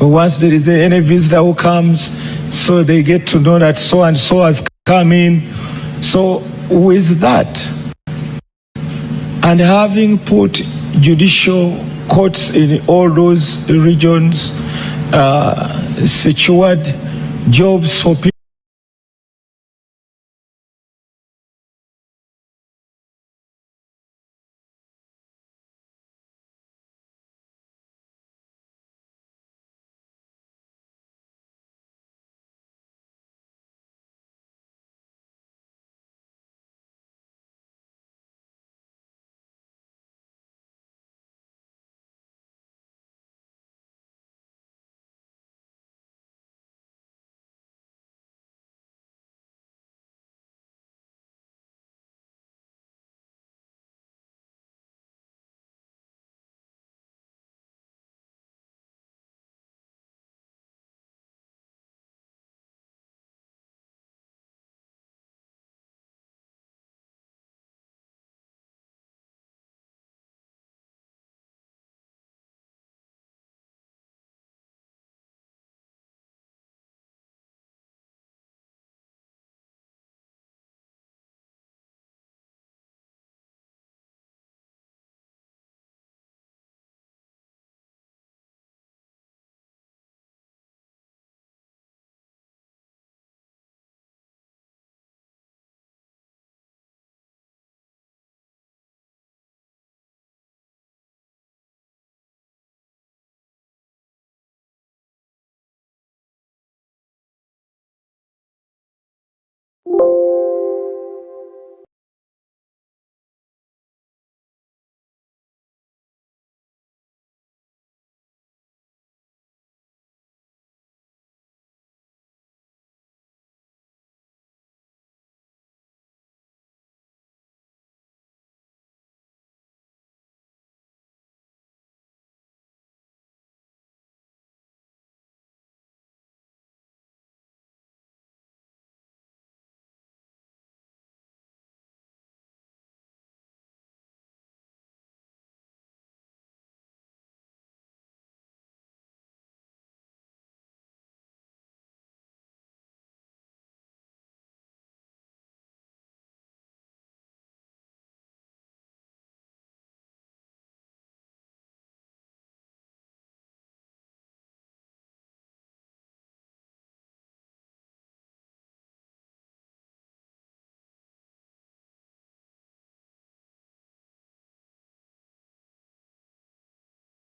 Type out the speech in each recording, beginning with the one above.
once there is any visitor who comes, so they get to know that so and so has come in. So with that, and having put judicial courts in all those regions, secured jobs for people.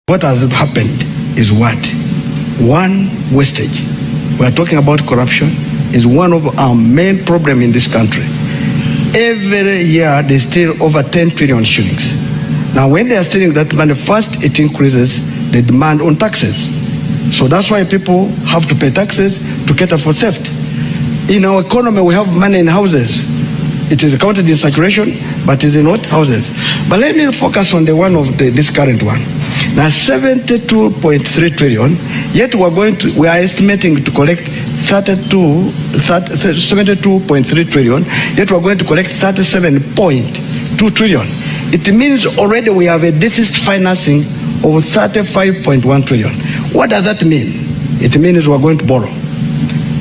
What has happened is what? One, wastage. We are talking about corruption. Is one of our main problem in this country. Every year they steal over 10 trillion shillings. Now when they are stealing that money, first it increases the demand on taxes. So that's why people have to pay taxes to cater for theft. In our economy we have money in houses. It is counted in circulation, but it is not houses. But let me focus on the one of this current one. Now 72.3 trillion, yet we are estimating to collect 72.3 trillion, yet we're going to collect 37.2 trillion. It means already we have a deficit financing of 35.1 trillion. What does that mean? It means we're going to borrow.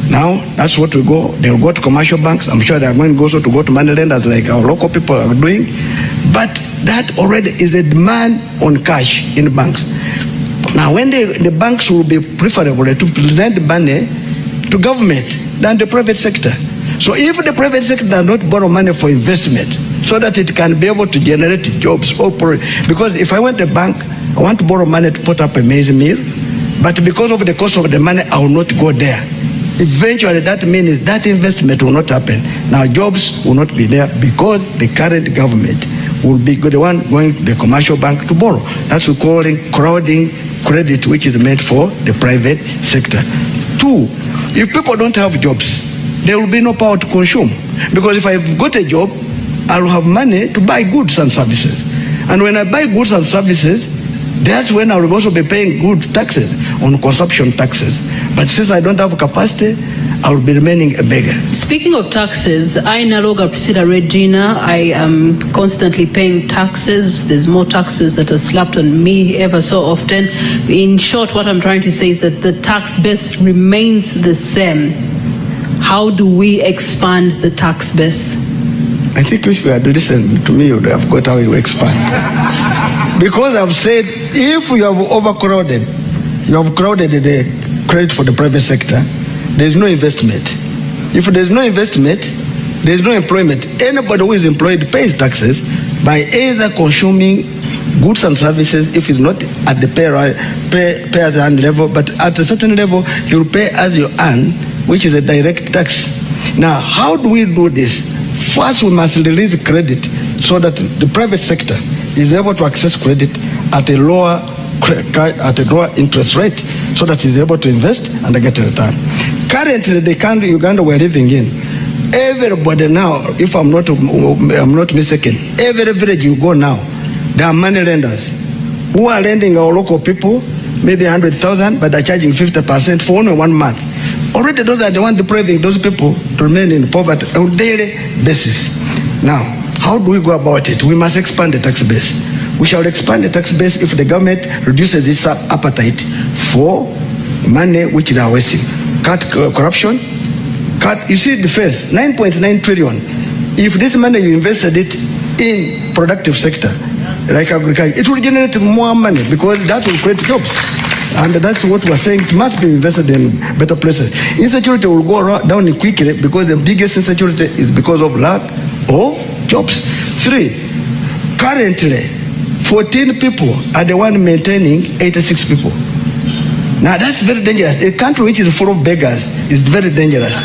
Now, that's what we go. They'll go to commercial banks. I'm sure they're going also to go to money lenders like our local people are doing. But that already is a demand on cash in banks. Now, when the banks will be preferable to present money to government than the private sector. So if the private sector does not borrow money for investment so that it can be able to generate jobs, because if I went to a bank, I want to borrow money to put up a maize meal, but because of the cost of the money, I will not go there. Eventually, that means that investment will not happen. Now, jobs will not be there because the current government will be the one going to the commercial bank to borrow. That's what we're calling crowding credit, which is meant for the private sector. Two, if people don't have jobs, there will be no power to consume. Because if I've got a job, I will have money to buy goods and services. And when I buy goods and services, That's when I will also be paying good taxes on consumption taxes. But since I don't have capacity, I will be remaining a beggar. Speaking of taxes, I Naloga Priscilla Regina, I am constantly paying taxes. There's more taxes that are slapped on me ever so often. In short, what I'm trying to say is that the tax base remains the same. How do we expand the tax base? I think if you had listened to me, you would have got how you expand. Because I've said, if you have overcrowded, you have crowded the credit for the private sector, there's no investment. If there's no investment, there's no employment. Anybody who is employed pays taxes by either consuming goods and services, if it's not at the pay as you earn level, but at a certain level, you'll pay as you earn, which is a direct tax. Now, how do we do this? First, we must release credit so that the private sector is able to access credit at a lower interest rate, so that he's able to invest and get a return. Currently, the country Uganda we're living in, everybody now, if I'm not mistaken, every village you go now, there are money lenders who are lending our local people maybe 100,000, but they're charging 50% for only 1 month. Already those are the ones depriving those people to remain in poverty on a daily basis. Now, how do we go about it? We must expand the tax base. We shall expand the tax base if the government reduces its appetite for money which they are wasting. Cut corruption, you see the first 9.9 trillion. If this money you invested it in productive sector, like agriculture, it will generate more money because that will create jobs. And that's what we're saying, it must be invested in better places. Insecurity will go down quickly because the biggest insecurity is because of lack of jobs. 3, currently, 14 people are the one maintaining 86 people. Now that's very dangerous. A country which is full of beggars is very dangerous.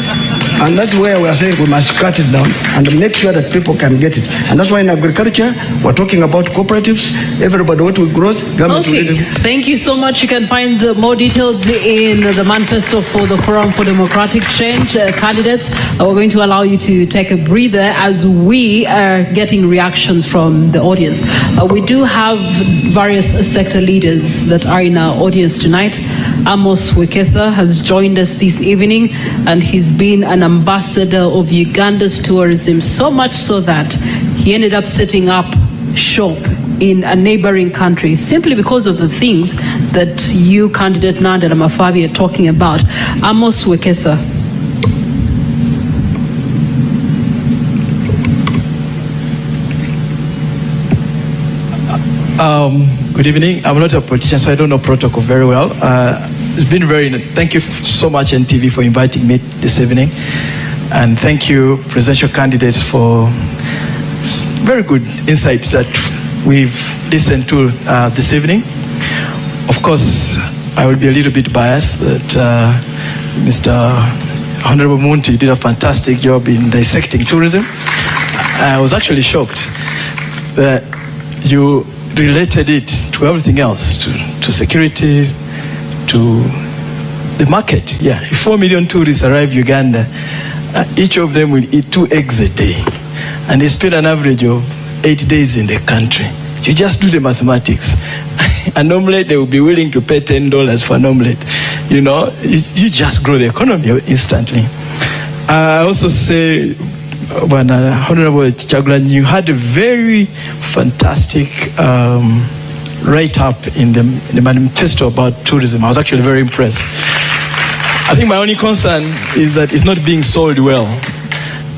And that's where we are saying we must cut it down and make sure that people can get it. And that's why in agriculture, we're talking about cooperatives. Everybody what will grow, government will Okay, thank you so much. You can find more details in the manifesto for the Forum for Democratic Change candidates. We're going to allow you to take a breather as we are getting reactions from the audience. We do have various sector leaders that are in our audience tonight. Amos Wekesa has joined us this evening, and he's been an ambassador of Uganda's tourism, so much so that he ended up setting up shop in a neighboring country simply because of the things that you, candidate Nandala Mafabi, are talking about. Amos Wekesa. Good evening. I'm not a politician, so I don't know protocol very well. It's been thank you so much, NTV, for inviting me this evening. And thank you, presidential candidates, for very good insights that we've listened to this evening. Of course, I will be a little bit biased that Mr. Honorable Munti did a fantastic job in dissecting tourism. I was actually shocked that you related it to everything else, to security, to the market. Yeah, if 4 million tourists arrive Uganda, each of them will eat 2 eggs a day, and they spend an average of 8 days in the country. You just do the mathematics. An omelette, they will be willing to pay $10 for an omelette. You know, you just grow the economy instantly. I also say, when Honorable Kyagulanyi, you had a very fantastic write-up in the manifesto about tourism. I was actually very impressed. I think my only concern is that it's not being sold well.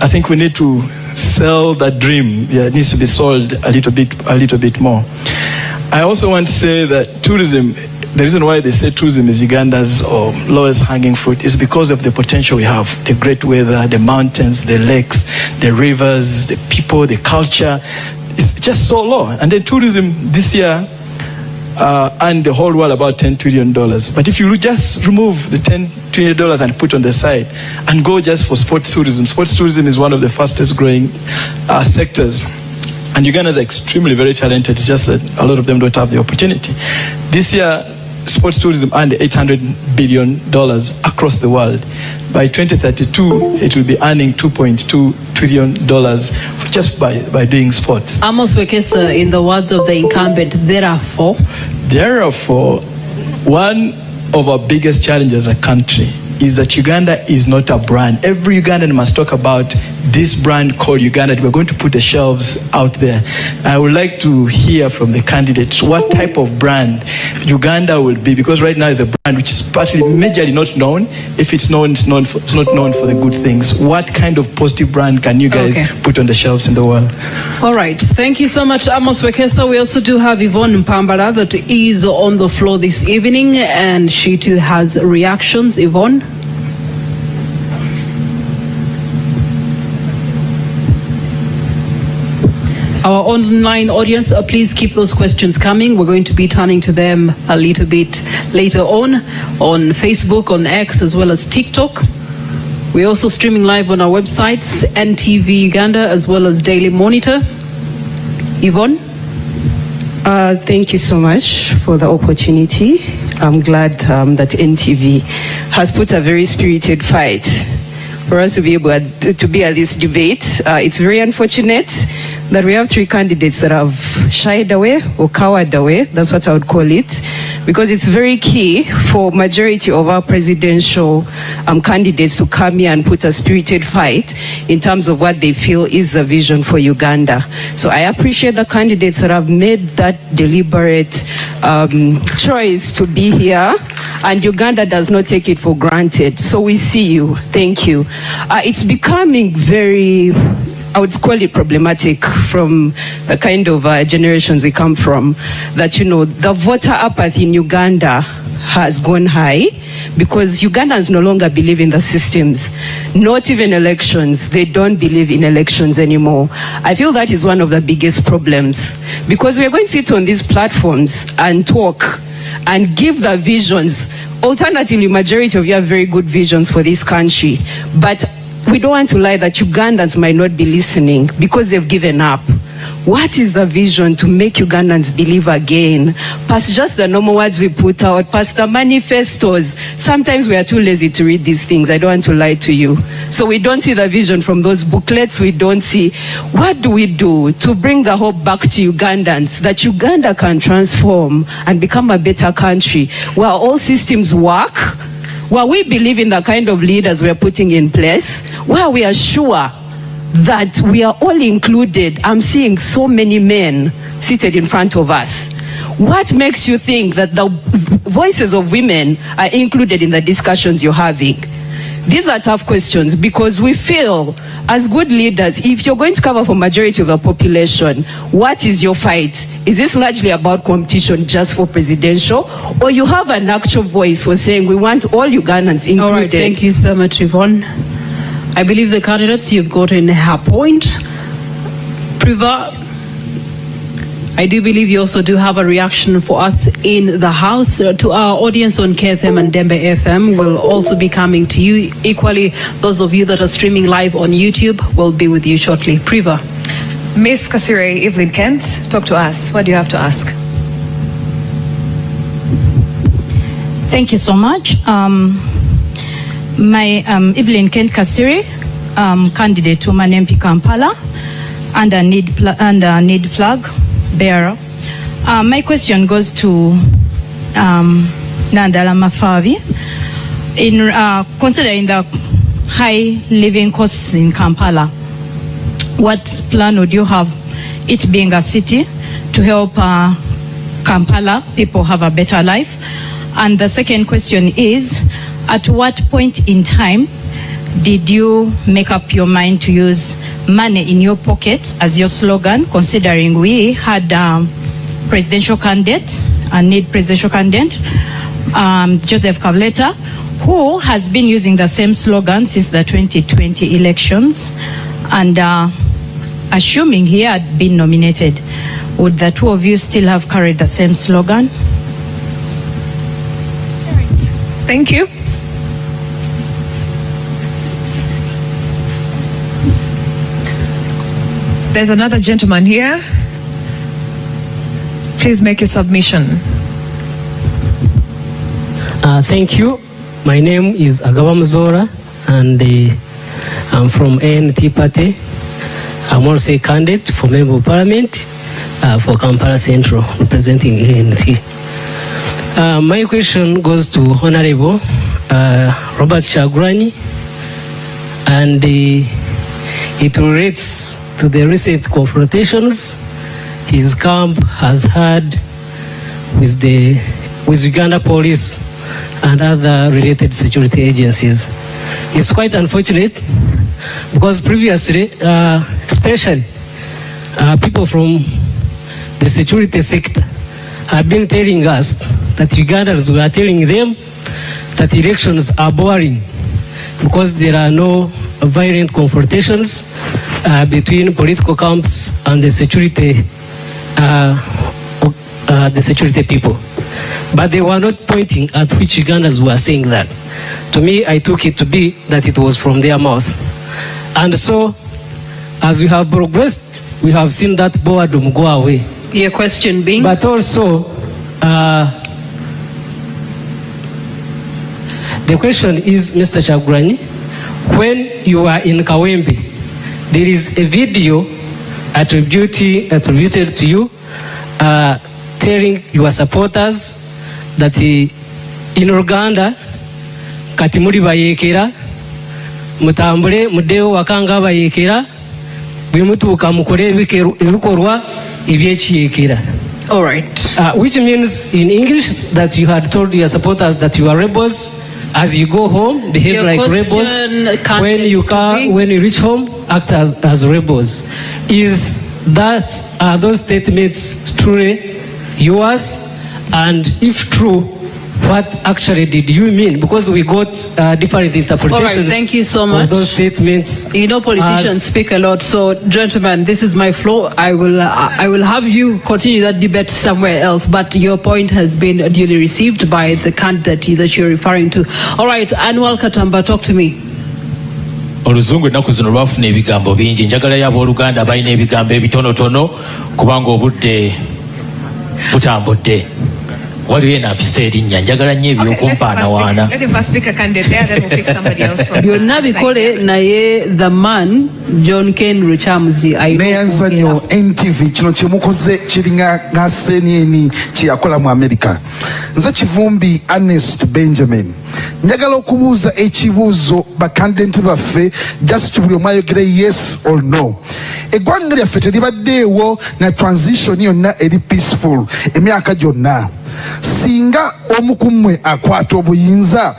I think we need to sell that dream. Yeah, it needs to be sold a little bit more. I also want to say that tourism, the reason why they say tourism is Uganda's lowest hanging fruit is because of the potential we have. The great weather, the mountains, the lakes, the rivers, the people, the culture. It's just so low. And then tourism this year earned the whole world about $10 trillion. But if you just remove the $10 trillion and put on the side and go just for sports tourism is one of the fastest growing sectors. And Ugandans are extremely very talented. It's just that a lot of them don't have the opportunity. This year, sports tourism earned $800 billion across the world. By 2032, it will be earning $2.2 trillion just by doing sports. Amos Wekesa, in the words of the incumbent, therefore, one of our biggest challenges as a country is that Uganda is not a brand. Every Ugandan must talk about this brand called Uganda. We're going to put the shelves out there. I would like to hear from the candidates what type of brand Uganda will be, because right now it's a brand which is partly majorly not known. If it's known, it's not known for the good things. What kind of positive brand can you guys put on the shelves in the world? All right. Thank you so much, Amos Wekesa. We also do have Yvonne Mpambara that is on the floor this evening, and she too has reactions. Yvonne? Our online audience, please keep those questions coming. We're going to be turning to them a little bit later on Facebook, on X, as well as TikTok. We're also streaming live on our websites, NTV Uganda, as well as Daily Monitor. Yvonne? Thank you so much for the opportunity. I'm glad that NTV has put a very spirited fight for us to be able to be at this debate. It's very unfortunate that we have three candidates that have shied away or cowered away. That's what I would call it, because it's very key for majority of our presidential candidates to come here and put a spirited fight in terms of what they feel is the vision for Uganda. So I appreciate the candidates that have made that deliberate choice to be here, and Uganda does not take it for granted. So we see you. Thank you. It's becoming very, I would call it problematic from the kind of generations we come from, that, you know, the voter apathy in Uganda has gone high because Ugandans no longer believe in the systems, not even elections. They don't believe in elections anymore. I feel that is one of the biggest problems, because we are going to sit on these platforms and talk and give the visions. Alternatively, majority of you have very good visions for this country, but we don't want to lie that Ugandans might not be listening because they've given up. What is the vision to make Ugandans believe again? Past just the normal words we put out, past the manifestos. Sometimes we are too lazy to read these things. I don't want to lie to you. So we don't see the vision from those booklets. We don't see what do we do to bring the hope back to Ugandans that Uganda can transform and become a better country where all systems work, where we believe in the kind of leaders we are putting in place, where we are sure that we are all included. I'm seeing so many men seated in front of us. What makes you think that the voices of women are included in the discussions you're having? These are tough questions, because we feel as good leaders, if you're going to cover for majority of the population, what is your fight? Is this largely about competition just for presidential, or you have an actual voice for saying we want all Ugandans included? All right, thank you so much, Yvonne. I believe the candidates, you've gotten her point. Priva, I do believe you also do have a reaction for us in the House. To our audience on KFM and Dembe FM will also be coming to you. Equally, those of you that are streaming live on YouTube will be with you shortly. Priva. Ms. Kasire, Evelyn Kent, talk to us. What do you have to ask? Thank you so much. My Evelyn Kent Kasire, candidate to Women MP Kampala, under need flag bearer. My question goes to Nandala Mafavi. In considering the high living costs in Kampala, what plan would you have, it being a city, to help Kampala people have a better life? And the second question is, at what point in time did you make up your mind to use money in your pocket as your slogan, considering we had presidential candidate, a need presidential candidate, Joseph Kabuleta, who has been using the same slogan since the 2020 elections, and assuming he had been nominated, would the two of you still have carried the same slogan? Thank you. There's another gentleman here. Please make your submission. Thank you. My name is Agaba Mzora, and I'm from ANT Party. I'm also a candidate for Member of Parliament for Kampala Central, representing ANT. My question goes to Honorable Robert Kyagulanyi, and it relates to the recent confrontations his camp has had with Uganda Police and other related security agencies. It's quite unfortunate because previously, especially people from the security sector have been telling us that Ugandans were telling them that elections are boring because there are no violent confrontations between political camps and the security people. But they were not pointing at which Ugandans were saying that. To me, I took it to be that it was from their mouth. And so, as we have progressed, we have seen that boredom go away. Your question being? But also, the question is, Mr. Kyagulanyi, when you are in Kawempe, there is a video attributed to you telling your supporters that in Uganda, kati muri bayekera, mutambule mudeo wakanga bayekera, bimutuka mukore ibikorwa ibyekiyekera. All right. Which means in English that you had told your supporters that you are rebels. As you go home, behave like rebels. When you reach home, act as rebels. Are those statements truly yours? And if true, what actually did you mean? Because we got different interpretations. All right, thank you so much. Of those statements. You know, politicians speak a lot. So, gentlemen, this is my floor. I will have you continue that debate somewhere else. But your point has been duly received by the candidate that you're referring to. All right, Annual Katamba, talk to me. Oluzungu ennaku zino lwafuna ebigambo bingi. Njagala y'abooluganda balina ebigambo ebitonotono kubanga obudde butambudde. Waliwo enampisa erinnya njagala nnyo ebyokumpaana waana. Let him first pick a candidate there, then we'll pick somebody else from byonna bikole naye the man John Ken Ruchamuzi neyanza nnyo NTV kino kyemukoze kiringa nga senieni kyeyakola mu America. Nze Kivumbi Ernest Benjamin njagala okubuuza ekibuuzo bakandidenti baffe just buli omu ayogere yes or no. Eggwanga lyaffe teribaddeewo na transition yonna eri peaceful emyaka gyonna. Singa omu ku mmwe akwata obuyinza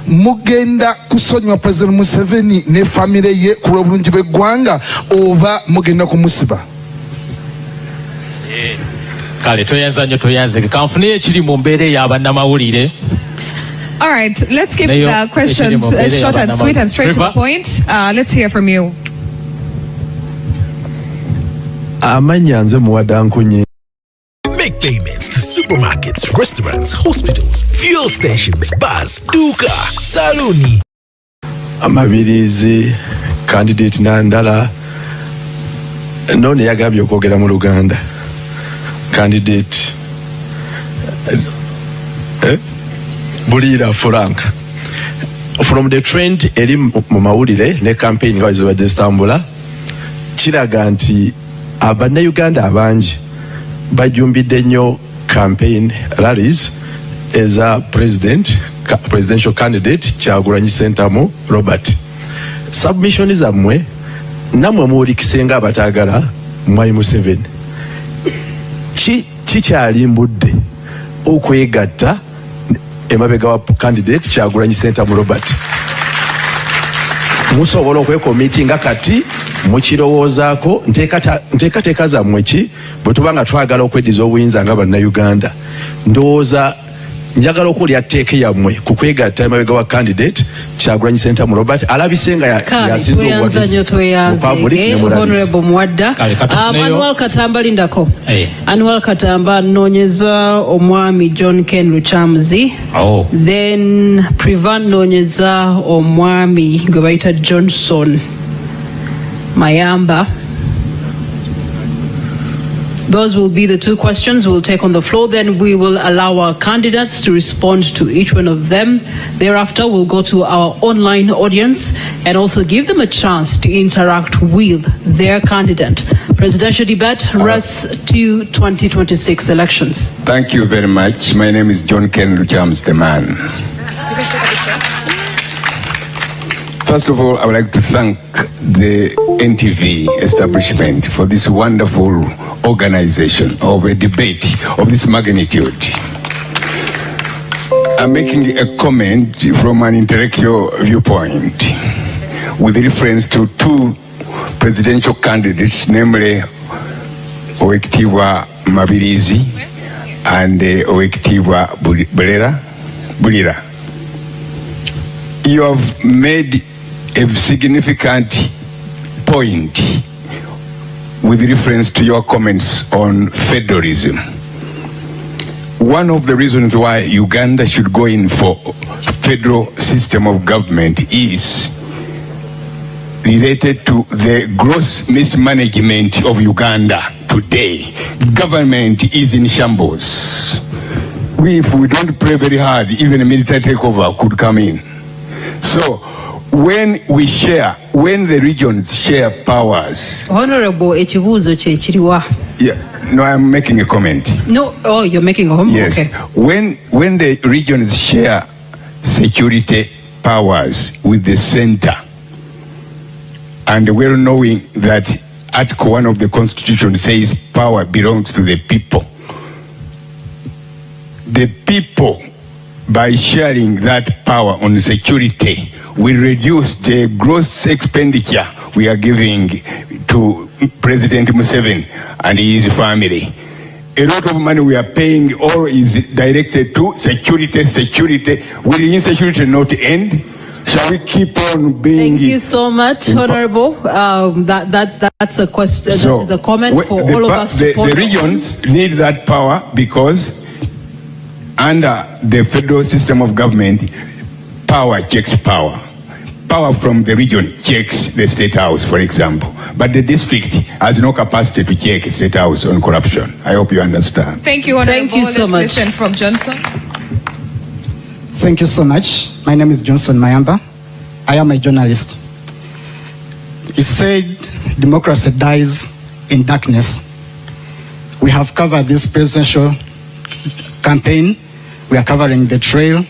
mugenda kusonyiwa President Museveni ne famire ye ku lw'obulungi bw'eggwanga oba mugenda kumusiba? Kale toyanza nnyo toyanzeke kanfuneyo ekiri mu mbeera ey'abannamawulire. All right, let's keep the questions short and sweet and straight to the point. Let's hear from you. Amanya nze Muwadankunye. Make payments to supermarkets, restaurants, hospitals, fuel stations, bars, duka, saluni. Amabirizi candidate Nandala none yagambye okwogera mu Luganda. Candidate Bulira Frank. From the trend eri mu mawulire ne campaign nga zibadde zitambula kiraga nti Uganda abangi bajumbidde nnyo campaign rallies eza presidential candidate Kyagulanyi Ssentamu Robert. Submission zammwe namwe muwulikisenga abataagala Mwai Museveni kikyalimbudde okwegatta emabega wa candidate Kyagulanyi Ssentamu Robert. Musobola okwekomitinga kati mukirowoozaako nteekateeka zammwe ki bwe tuba nga twagala okweddiza obuyinza nga bannayuganda. Ndowooza njagala okuwulira tteeka yammwe ku kwegatta emabega wa candidate Kyagulanyi Ssentamu Robert alabise nga yasinze obuwagizi mu public ne mu rallies. Annual Katamba lindako. Annual Katamba noonyeza omwami John Ken Ruchamuzi. Then Privan noonyeza omwami gwe bayita Johnson Mayamba. Those will be the two questions we'll take on the floor. Then we will allow our candidates to respond to each one of them. Thereafter, we'll go to our online audience and also give them a chance to interact with their candidate. Presidential debate rests to 2026 elections. Thank you very much. My name is John Ken Luchams, the man. First of all, I would like to thank the NTV establishment for this wonderful organization of a debate of this magnitude. I'm making a comment from an intellectual viewpoint with reference to two presidential candidates, namely Owekitiibwa Mabirizi and Owekitiibwa Bulira. You have made a significant point with reference to your comments on federalism. One of the reasons why Uganda should go in for federal system of government is related to the gross mismanagement of Uganda today. Government is in shambles. If we don't pray very hard, even a military takeover could come in. So when the regions share powers. Honorable Echibuzo Chechiriwa. Yeah, no, I'm making a comment. No, oh, you're making a comment? Yes. Okay. When the regions share security powers with the center, and well knowing that Article 1 of the Constitution says power belongs to the people, by sharing that power on security, will reduce the gross expenditure we are giving to President Museveni and his family. A lot of money we are paying all is directed to security. Will insecurity not end? Shall we keep on being... Thank you so much, Honorable. That's a question. So that is a comment for all of us to ponder. The regions need that power because under the federal system of government, power checks power. Power from the region checks the State House, for example. But the district has no capacity to check the State House on corruption. I hope you understand. Thank you, Honorable. Thank you so much. Let's listen from Johnson. Thank you so much. My name is Johnson Mayamba. I am a journalist. He said democracy dies in darkness. We have covered this presidential campaign. We are covering the trail.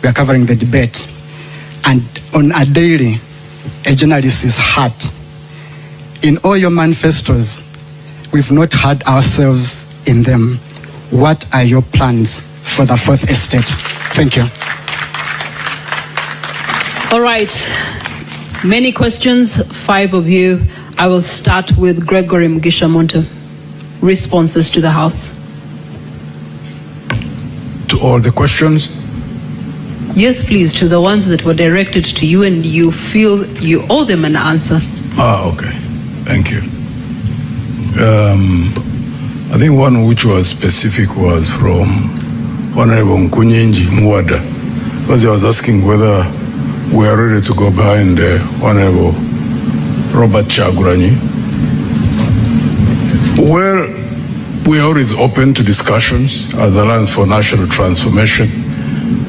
We are covering the debate. And on a daily, a journalist is hurt. In all your manifestos, we've not had ourselves in them. What are your plans for the fourth estate? Thank you. All right. Many questions, 5 of you. I will start with Gregory Mugisha Muntu. Responses to the House. To all the questions? Yes, please, to the ones that were directed to you and you feel you owe them an answer. Okay. Thank you. I think one which was specific was from Honorable Nkunyinji Mwada, because he was asking whether we are ready to go behind Honorable Robert Kyagulanyi. Well, we are always open to discussions as Alliance for National Transformation,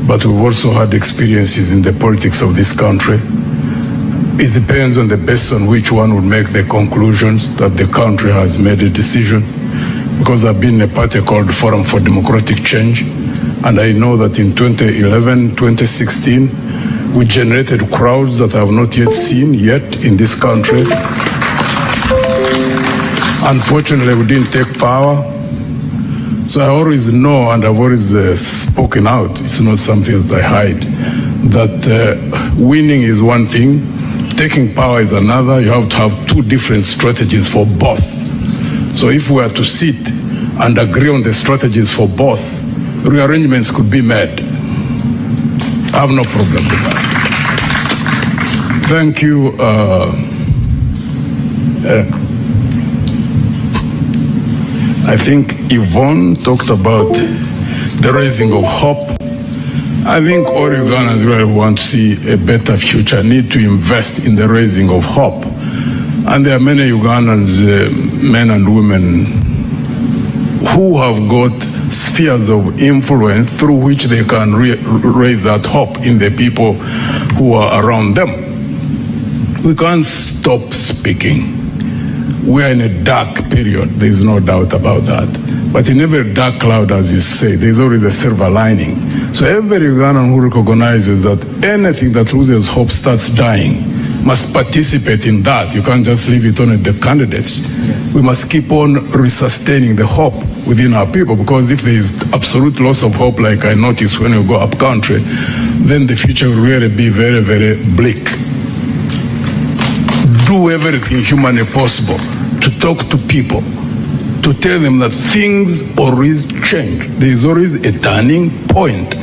but we've also had experiences in the politics of this country. It depends on the basis on which one would make the conclusions that the country has made a decision. Because I've been in a party called Forum for Democratic Change, and I know that in 2011, 2016, we generated crowds that I have not yet seen in this country. Unfortunately, we didn't take power. So I always know, and I've always spoken out, it's not something that I hide, that winning is one thing, taking power is another. You have to have two different strategies for both. So if we are to sit and agree on the strategies for both, rearrangements could be made. I have no problem with that. Thank you. I think Yvonne talked about the raising of hope. I think all Ugandans really want to see a better future, need to invest in the raising of hope. And there are many Ugandans, men and women, who have got spheres of influence through which they can raise that hope in the people who are around them. We can't stop speaking. We are in a dark period, there is no doubt about that. But in every dark cloud, as you say, there's always a silver lining. So every Ugandan who recognizes that anything that loses hope starts dying must participate in that. You can't just leave it on the candidates. We must keep on resustaining the hope within our people, because if there is absolute loss of hope, like I noticed when you go up country, then the future will really be very, very bleak. Do everything humanly possible to talk to people, to tell them that things always change. There is always a turning point.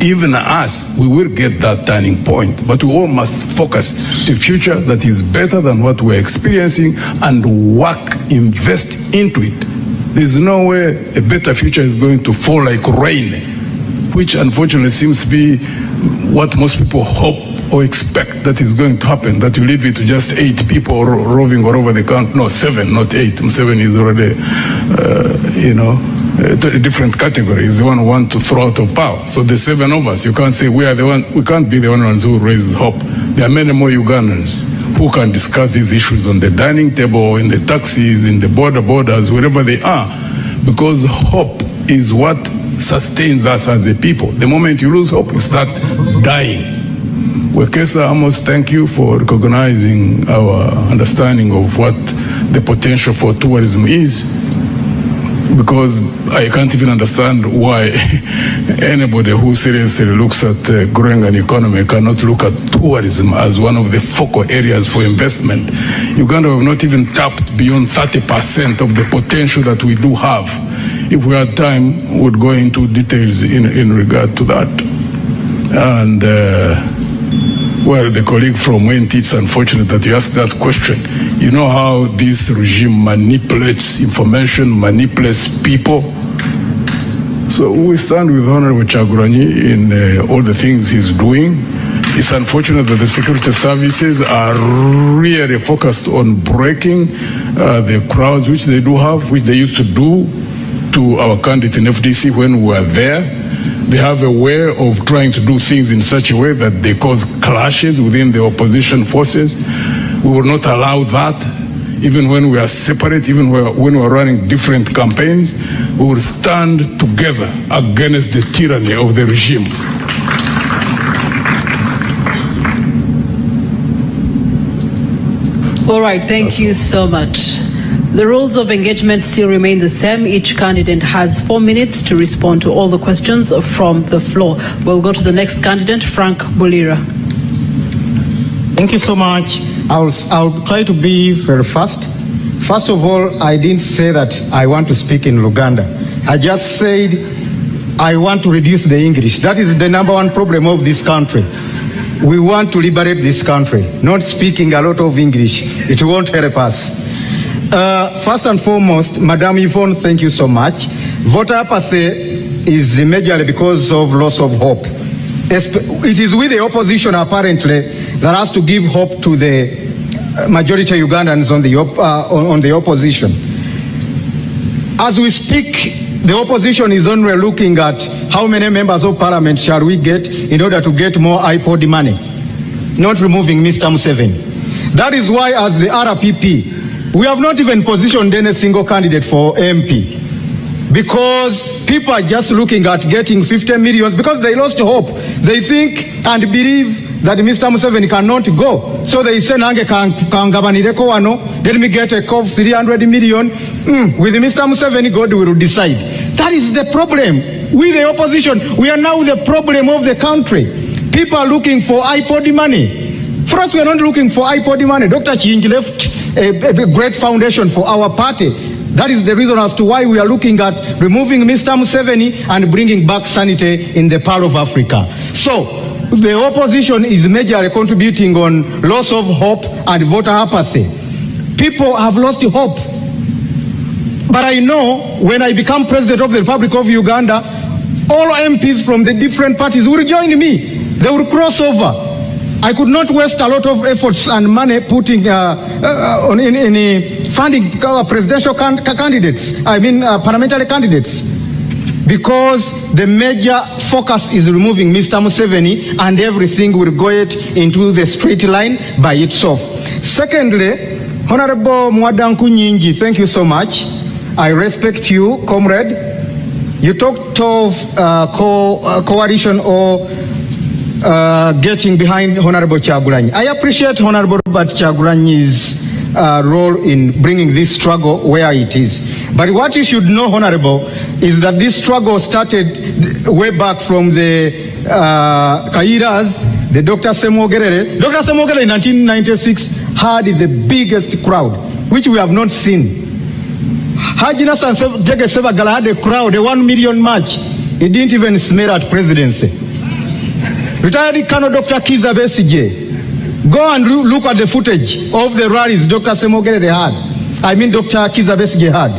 Even us, we will get that turning point, but we all must focus to a future that is better than what we're experiencing and work, invest into it. There's no way a better future is going to fall like rain, which unfortunately seems to be what most people hope or expect that is going to happen, that you leave it to just 8 people roving all over the country. No, 7, not 8. 7 is already, a different category. Is the one who want to throw out of power. So the 7 of us, you can't say we are the one. We can't be the only ones who raise hope. There are many more Ugandans who can discuss these issues on the dining table, in the taxis, in the borders, wherever they are, because hope is what sustains us as a people. The moment you lose hope, you start dying. Wekesa Amos, thank you for recognizing our understanding of what the potential for tourism is, because I can't even understand why anybody who seriously looks at growing an economy cannot look at tourism as one of the focal areas for investment. Uganda have not even tapped beyond 30% of the potential that we do have. If we had time, we would go into details in regard to that. And well, the colleague from WENT, it's unfortunate that you asked that question. You know how this regime manipulates information, manipulates people. So we stand with Honorable Kyagulanyi in all the things he's doing. It's unfortunate that the security services are really focused on breaking the crowds, which they do have, which they used to do to our candidate in FDC when we were there. They have a way of trying to do things in such a way that they cause clashes within the opposition forces. We will not allow that. Even when we are separate, even when we are running different campaigns, we will stand together against the tyranny of the regime. All right, thank you so much. The rules of engagement still remain the same. Each candidate has 4 minutes to respond to all the questions from the floor. We'll go to the next candidate, Frank Bulira. Thank you so much. I'll try to be very fast. First of all, I didn't say that I want to speak in Luganda. I just said I want to reduce the English. That is the #1 problem of this country. We want to liberate this country. Not speaking a lot of English, it won't help us. First and foremost, Madam Yvonne, thank you so much. Voter apathy is majorly because of loss of hope. It is with the opposition, apparently, that has to give hope to the majority of Ugandans on the opposition. As we speak, the opposition is only looking at how many members of parliament shall we get in order to get more iPod money, not removing Mr. Museveni. That is why, as the RPP, we have not even positioned any single candidate for MP, because people are just looking at getting 50 million because they lost hope. They think and believe that Mr. Museveni cannot go. So they say, Nange kangabanireko wano, let me get a call 300 million. With Mr. Museveni, God will decide. That is the problem. With the opposition, we are now the problem of the country. People are looking for iPod money. For us, we are not looking for iPod money. Dr. Chinji left a great foundation for our party. That is the reason as to why we are looking at removing Mr. Museveni and bringing back sanity in the Pearl of Africa. So the opposition is majorly contributing on loss of hope and voter apathy. People have lost hope. But I know when I become president of the Republic of Uganda, all MPs from the different parties will join me. They will cross over. I could not waste a lot of efforts and money putting funding presidential candidates, parliamentary candidates, because the major focus is removing Mr. Museveni and everything will go into the straight line by itself. Secondly, Honorable Mwadanku Nyingi, thank you so much. I respect you, comrade. You talked of coalition or getting behind Honorable Kyagulanyi. I appreciate Honorable Robert Kyagulanyi's role in bringing this struggle where it is. But what you should know, Honorable, is that this struggle started way back from the Kairas, the Dr. Semogerere. Dr. Semogerere in 1996 had the biggest crowd, which we have not seen. Haji Nassan Jege Sebagala had a crowd, a 1 million march. He didn't even smell at presidency. Retired Colonel Dr. Kiza Besigye. Go and look at the footage of the rallies Dr. Semogerere had. Dr. Kiza Besigye had.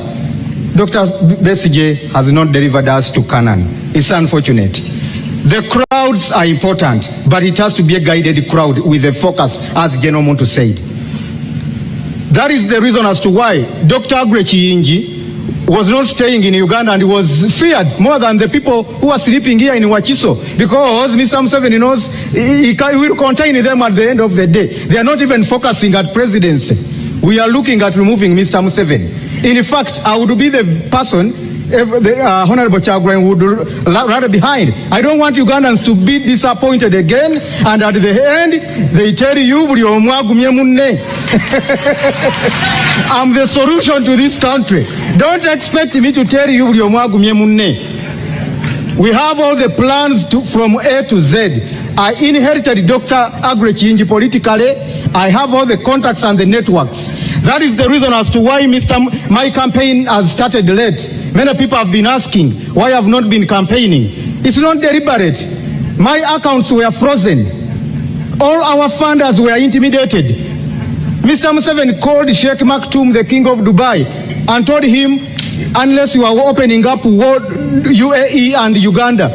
Dr. Besigye has not delivered us to Canaan. It's unfortunate. The crowds are important, but it has to be a guided crowd with a focus, as General Monto said. That is the reason as to why Dr. Aggrey Kiyingi was not staying in Uganda and was feared more than the people who are sleeping here in Wakiso, because Mr. Museveni knows he will contain them at the end of the day. They are not even focusing at presidency. We are looking at removing Mr. Museveni. In fact, I would be the person if the Honorable Kyagulanyi would rather behind. I don't want Ugandans to be disappointed again, and at the end, they tell you, I'm the solution to this country. Don't expect me to tell you, we have all the plans from A to Z. I inherited Dr. Aggrey Kiyingi politically. I have all the contacts and the networks. That is the reason as to why my campaign has started late. Many people have been asking why I have not been campaigning. It's not deliberate. My accounts were frozen. All our funders were intimidated. Mr. Museveni called Sheikh Maktoum, the king of Dubai, and told him, unless you are opening up UAE and Uganda,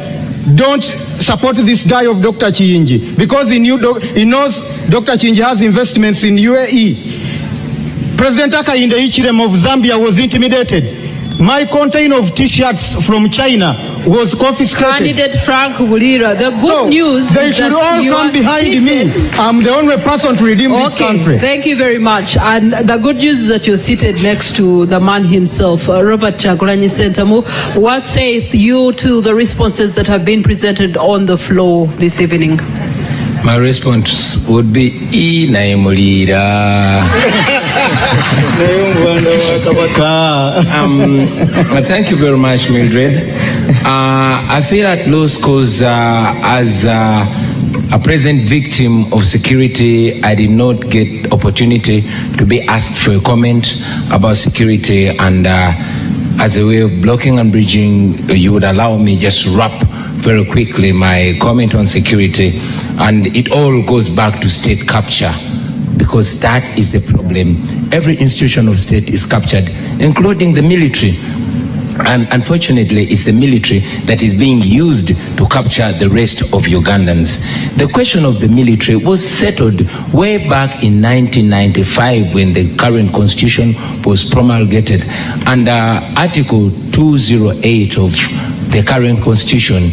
don't support this guy of Dr. Kiyingi, because he knows Dr. Kiyingi has investments in UAE. President Hakainde Hichilema of Zambia was intimidated. My container of T-shirts from China was confiscated. Candidate Frank Bulira, the good news they is should that all you come are behind seated. me. I'm the only person to redeem this country. Thank you very much. And the good news is that you're seated next to the man himself, Robert Kyagulanyi Ssentamu. What saith you to the responses that have been presented on the floor this evening? My response would be thank you very much, Mildred. I feel at loss because as a present victim of security, I did not get opportunity to be asked for a comment about security, and as a way of blocking and bridging, you would allow me just wrap very quickly my comment on security. And it all goes back to state capture, because that is the problem. Every institution of state is captured, including the military. And unfortunately, it's the military that is being used to capture the rest of Ugandans. The question of the military was settled way back in 1995 when the current constitution was promulgated. And Article 208 of the current constitution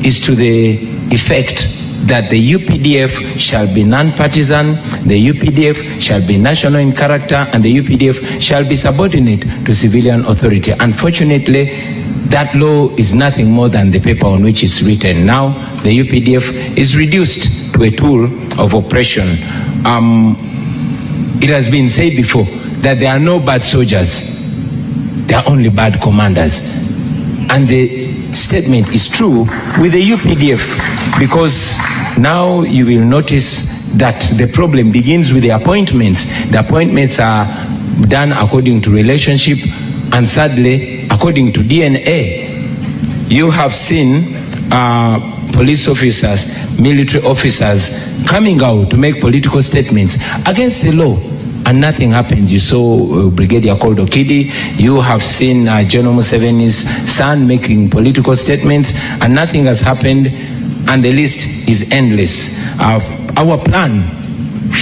is to the effect that the UPDF shall be non-partisan, the UPDF shall be national in character, and the UPDF shall be subordinate to civilian authority. Unfortunately, that law is nothing more than the paper on which it's written. Now, the UPDF is reduced to a tool of oppression. It has been said before that there are no bad soldiers, there are only bad commanders. And the statement is true with the UPDF, because now you will notice that the problem begins with the appointments. The appointments are done according to relationship, and sadly, according to DNA. You have seen police officers, military officers coming out to make political statements against the law, and nothing happens. You saw Brigadier Koldo Kidi. You have seen General Museveni's son making political statements, and nothing has happened, and the list is endless. Our plan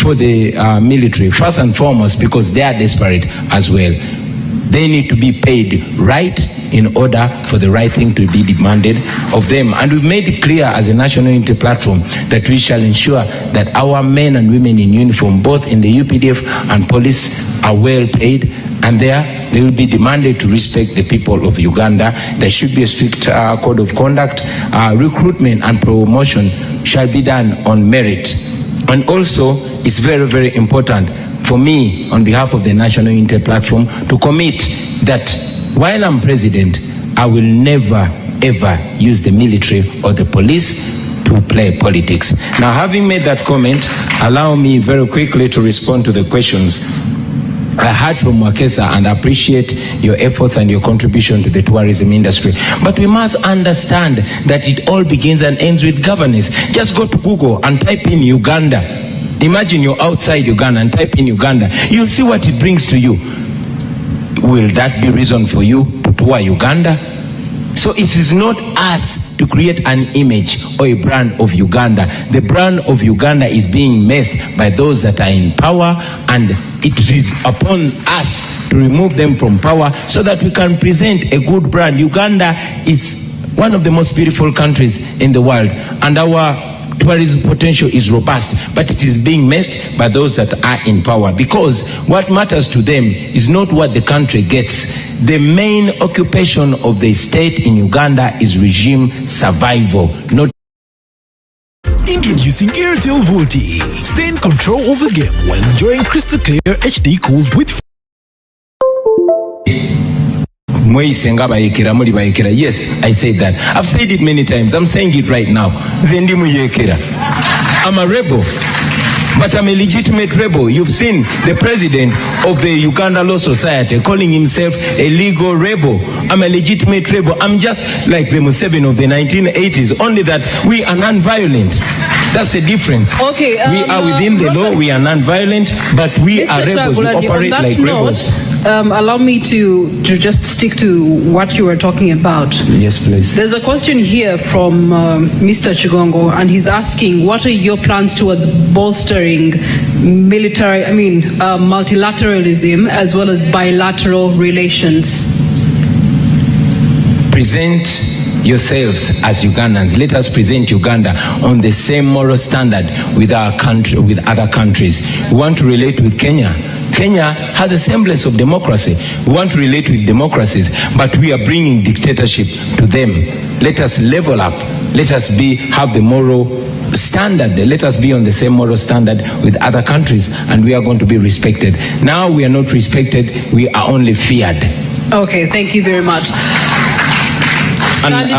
for the military, first and foremost, because they are desperate as well. They need to be paid right in order for the right thing to be demanded of them. And we've made it clear as a National Unity Platform that we shall ensure that our men and women in uniform, both in the UPDF and police, are well paid, and they will be demanded to respect the people of Uganda. There should be a strict code of conduct. Recruitment and promotion shall be done on merit. And also, it's very, very important for me, on behalf of the National Unity Platform, to commit that while I'm president, I will never, ever use the military or the police to play politics. Now, having made that comment, allow me very quickly to respond to the questions I heard from Wakesa, and I appreciate your efforts and your contribution to the tourism industry. But we must understand that it all begins and ends with governance. Just go to Google and type in Uganda. Imagine you're outside Uganda and type in Uganda. You'll see what it brings to you. Will that be reason for you to tour Uganda? So it is not us to create an image or a brand of Uganda. The brand of Uganda is being messed by those that are in power, and it is upon us to remove them from power so that we can present a good brand. Uganda is one of the most beautiful countries in the world, and our tourism potential is robust, but it is being messed by those that are in power, because what matters to them is not what the country gets. The main occupation of the state in Uganda is regime survival, not. Introducing Airtel VoLTE. Stay in control of the game while enjoying crystal clear HD calls with. Yes, I said that. I've said it many times. I'm saying it right now. I'm a rebel, but I'm a legitimate rebel. You've seen the president of the Uganda Law Society calling himself a legal rebel. I'm a legitimate rebel. I'm just like the Museveni of the 1980s, only that we are non-violent. That's the difference. Okay, we are within the law, we are non-violent, but we are rebels. We operate like rebels. Allow me to just stick to what you were talking about. Yes, please. There's a question here from Mr. Chigongo, and he's asking, what are your plans towards bolstering multilateralism as well as bilateral relations? Present yourselves as Ugandans. Let us present Uganda on the same moral standard with our country, with other countries. We want to relate with Kenya. Kenya has a semblance of democracy. We want to relate with democracies, but we are bringing dictatorship to them. Let us level up. Let us have the moral standard. Let us be on the same moral standard with other countries, and we are going to be respected. Now we are not respected, we are only feared. Okay, thank you very much. And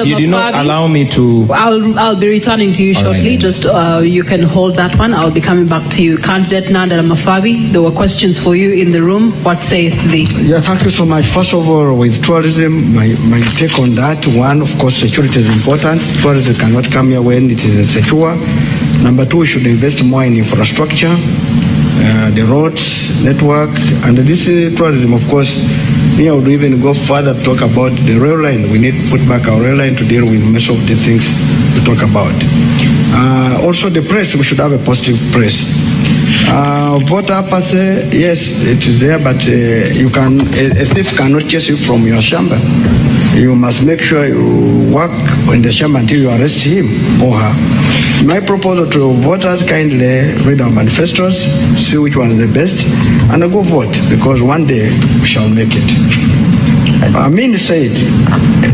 you did not allow me to. I'll be returning to you shortly. Right, just you can hold that one. I'll be coming back to you. Candidate Nandala Mafabi, there were questions for you in the room. What saith thee? Yeah, thank you so much. First of all, with tourism, my take on that one, of course, security is important. Tourism cannot come here when it is insecure. Number two, we should invest more in infrastructure, the roads, network, and this tourism, of course. I would even go further to talk about the rail line. We need to put back our rail line to deal with most of the things we talk about. Also, the press, we should have a positive press. Voter apathy, yes, it is there, but a thief cannot chase you from your chamber. You must make sure you work in the chamber until you arrest him or her. My proposal to voters, kindly read our manifestos, see which one is the best, and go vote, because one day we shall make it. Amin said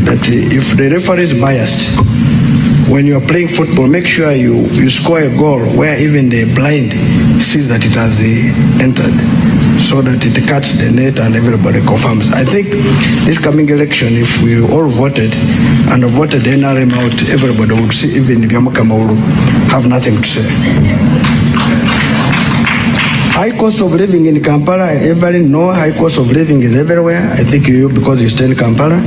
that if the referee is biased, when you are playing football, make sure you score a goal where even the blind sees that it has entered, so that it cuts the net and everybody confirms. I think this coming election, if we all voted and voted NRM out, everybody would see, even if Yamaka Maulu have nothing to say. High cost of living in Kampala, everybody know high cost of living is everywhere. I think because you stay in Kampala,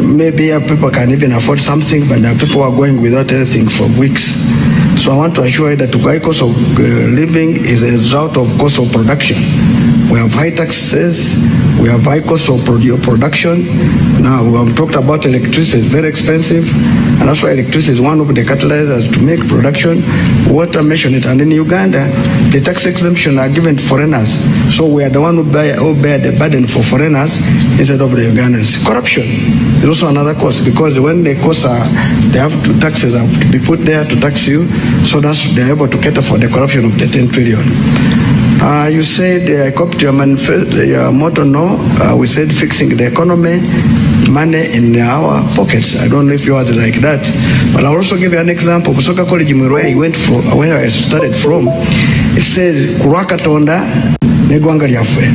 maybe people can even afford something, but people are going without anything for weeks. So I want to assure you that the high cost of living is a result of cost of production. We have high taxes, we have high cost of production. Now, we have talked about electricity, it's very expensive, and that's why electricity is one of the catalyzers to make production. Water, mention it. And in Uganda, the tax exemption are given to foreigners. So we are the one who bear the burden for foreigners instead of the Ugandans. Corruption is also another cost, because when the costs are, taxes have to be put there to tax you, so that they're able to cater for the corruption of the 10 trillion. You said, I copied your motto, no. We said fixing the economy, money in our pockets. I don't know if yours like that, but I'll also give you an example. Busoga College, where I went for, when I started from, it says, Kurakatonda negwanga lyaffe,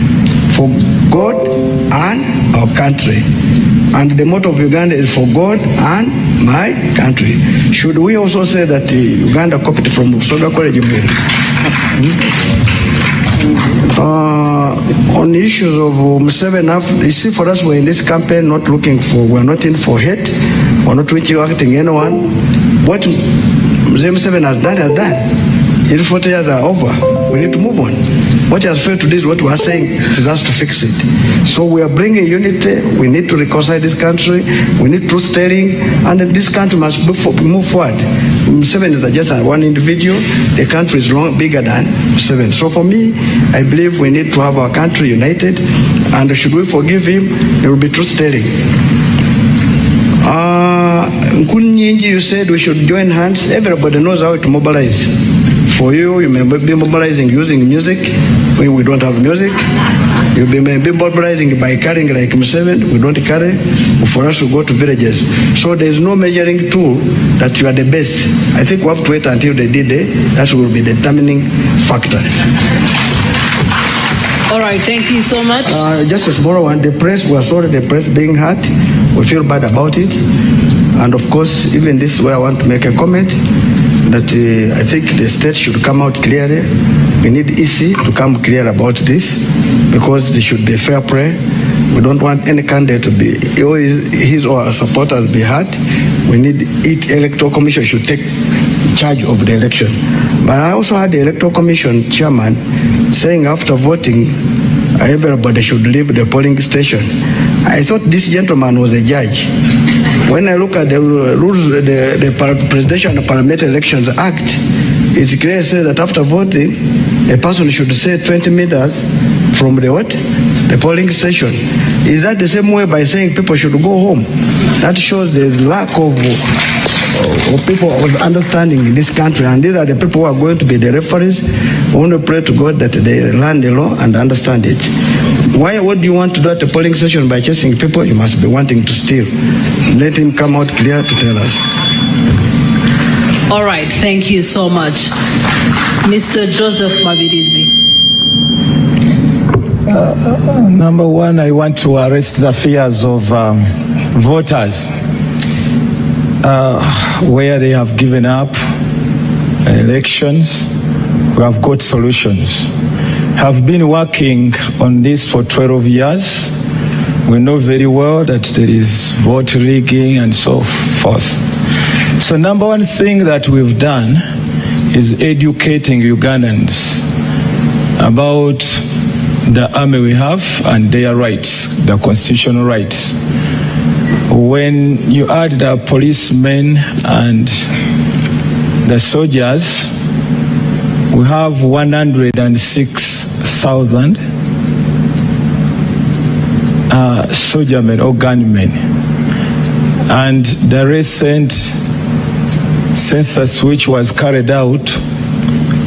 for God and our country. And the motto of Uganda is for God and my country. Should we also say that Uganda copied from Busoga College? On the issues of Museveni, you see, for us, we're in this campaign not looking for, we're not in for hate, we're not targeting anyone. What Museveni has done, has done. His 40 years are over. We need to move on. What has failed to do is what we are saying, it is us to fix it. So we are bringing unity. We need to reconcile this country. We need truth telling, and this country must move forward. Museveni is just one individual. The country is bigger than Museveni. So for me, I believe we need to have our country united, and should we forgive him, there will be truth telling. Nkunyinji, you said we should join hands. Everybody knows how to mobilize. For you, you may be mobilizing using music. We don't have music. You may be mobilizing by carrying like Museveni. We don't carry. For us to go to villages. So there is no measuring tool that you are the best. I think we have to wait until the D-Day. That will be the determining factor. All right, thank you so much. Just a small one. The press, we are sorry the press being hurt. We feel bad about it. And of course, even this is where I want to make a comment, that I think the state should come out clearly. We need EC to come clear about this, because there should be fair play. We don't want any candidate to be, his or her supporters be hurt. We need each electoral commission should take charge of the election. But I also had the electoral commission chairman saying after voting, everybody should leave the polling station. I thought this gentleman was a judge. When I look at the rules, the Presidential and Parliamentary Elections Act, it's clear says that after voting, a person should stay 20 meters from the what? The polling station. Is that the same way by saying people should go home? That shows there's lack of people of understanding in this country, and these are the people who are going to be the referees. We want to pray to God that they learn the law and understand it. What do you want to do at the polling station by chasing people? You must be wanting to steal. Let him come out clear to tell us. All right, thank you so much. Mr. Joseph Mabirizi. Number one, I want to arrest the fears of voters where they have given up elections. We have got solutions. Have been working on this for 12 years. We know very well that there is vote rigging and so forth. So number one thing that we've done is educating Ugandans about the army we have and their rights, the constitutional rights. When you add the policemen and the soldiers, we have 106,000 soldiermen or gunmen. And the recent census which was carried out,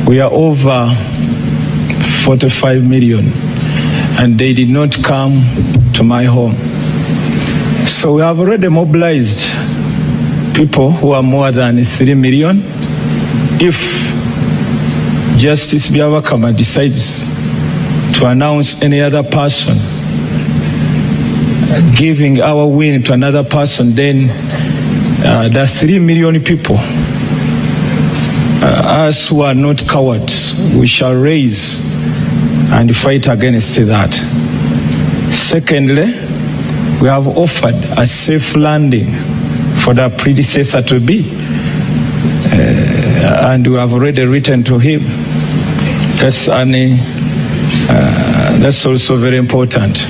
we are over 45 million, and they did not come to my home. So we have already mobilized people who are more than 3 million. If Justice Byabakama decides to announce any other person giving our win to another person, then the 3 million people, us who are not cowards, we shall raise and fight against that. Secondly, we have offered a safe landing for the predecessor to be, and we have already written to him. That's a That's also very important.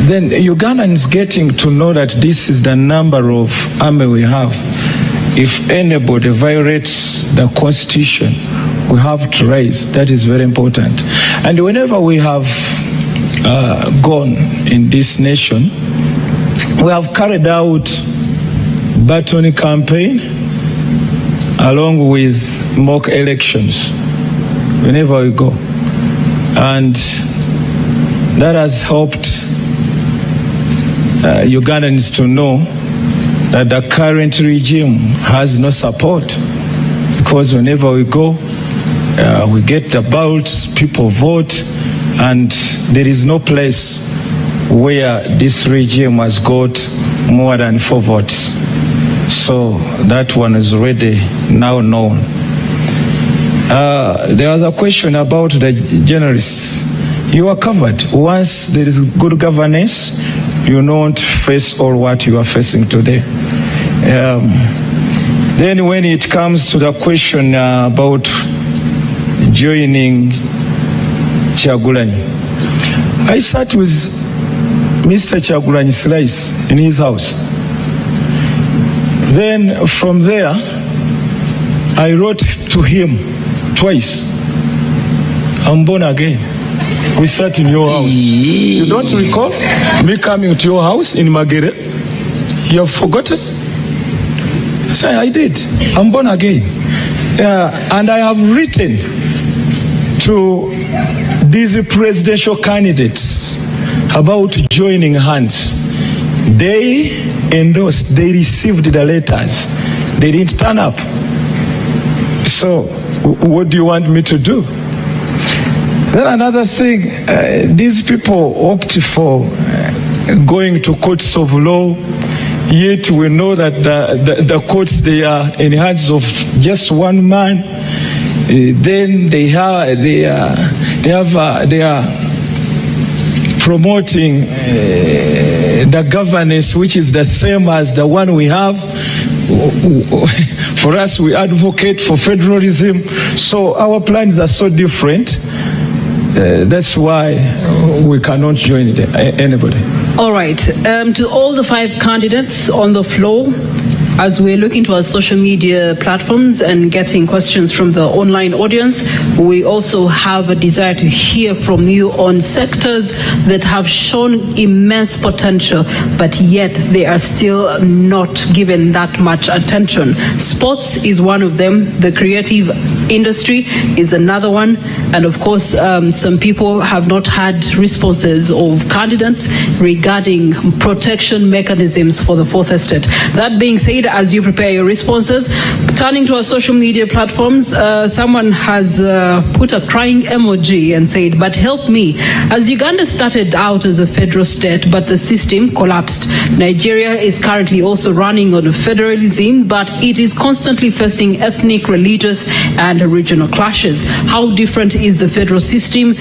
Then Ugandans getting to know that this is the number of army we have. If anybody violates the constitution, we have to raise. That is very important. And whenever we have gone in this nation, we have carried out baton campaign along with mock elections whenever we go. And that has helped Ugandans to know that the current regime has no support, because whenever we go, we get the ballots, people vote, and there is no place where this regime has got more than 4 votes. So that one is already now known. There was a question about the journalists. You are covered. Once there is good governance, you don't face all what you are facing today. Then when it comes to the question about joining Kyagulanyi, I sat with Mr. Kyagulanyi Slice in his house. Then from there, I wrote to him twice. I'm born again. We sat in your house. You don't recall me coming to your house in Magere? You have forgotten? I said, I did. I'm born again. And I have written to these presidential candidates about joining hands. They endorsed, they received the letters. They didn't turn up. So what do you want me to do? Then another thing, these people opt for going to courts of law, yet we know that the courts, they are in the hands of just one man. Then they are promoting the governance, which is the same as the one we have. For us, we advocate for federalism. So our plans are so different. That's why we cannot join anybody. All right. To all the 5 candidates on the floor, as we're looking to our social media platforms and getting questions from the online audience, we also have a desire to hear from you on sectors that have shown immense potential, but yet they are still not given that much attention. Sports is one of them. The creative industry is another one. And of course, some people have not had responses of candidates regarding protection mechanisms for the Fourth Estate. That being said, as you prepare your responses, turning to our social media platforms, someone has put a crying emoji and said, but help me, as Uganda started out as a federal state, but the system collapsed. Nigeria is currently also running on federalism, but it is constantly facing ethnic, religious, and regional clashes. How different is the federal system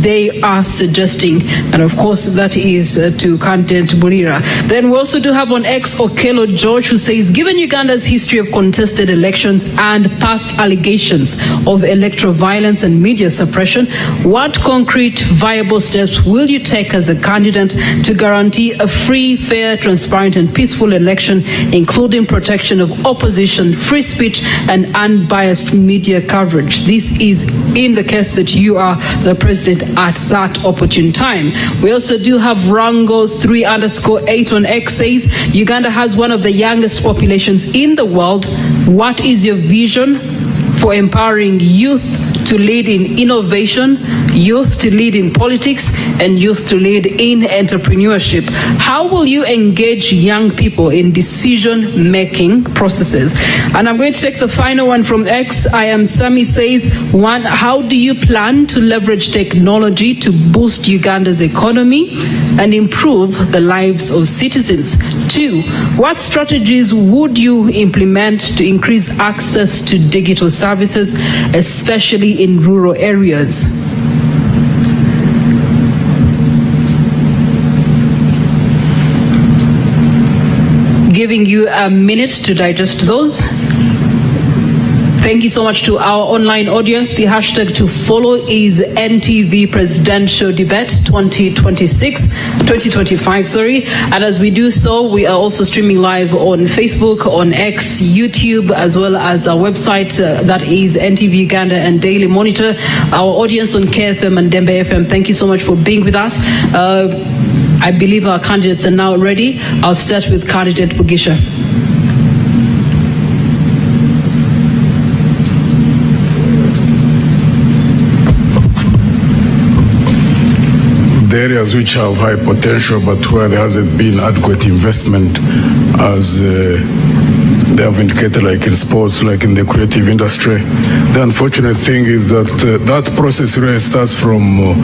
they are suggesting? And of course, that is to candidate Burira. Then we also do have on X Okello George, who says, given Uganda's history of contested elections and past allegations of electoral violence and media suppression, what concrete, viable steps will you take as a candidate to guarantee a free, fair, transparent, and peaceful election, including protection of opposition, free speech, and unbiased media coverage? This is in the case that you are the president at that opportune time. We also do have Rango3_8 on X says, Uganda has one of the youngest populations in the world. What is your vision for empowering youth to lead in innovation, youth to lead in politics, and youth to lead in entrepreneurship? How will you engage young people in decision-making processes? And I'm going to take the final one from X. I am Sami says, 1, how do you plan to leverage technology to boost Uganda's economy and improve the lives of citizens? 2, what strategies would you implement to increase access to digital services, especially in rural areas? Giving you a minute to digest those. Thank you so much to our online audience. The hashtag to follow is NTV Presidential Debate 2025. And as we do so, we are also streaming live on Facebook, on X, YouTube, as well as our website that is NTV Uganda and Daily Monitor. Our audience on KFM and Dembe FM, thank you so much for being with us. I believe our candidates are now ready. I'll start with candidate Bugisha. The areas which have high potential but where there hasn't been adequate investment, as they have indicated, like in sports, like in the creative industry. The unfortunate thing is that that process really starts from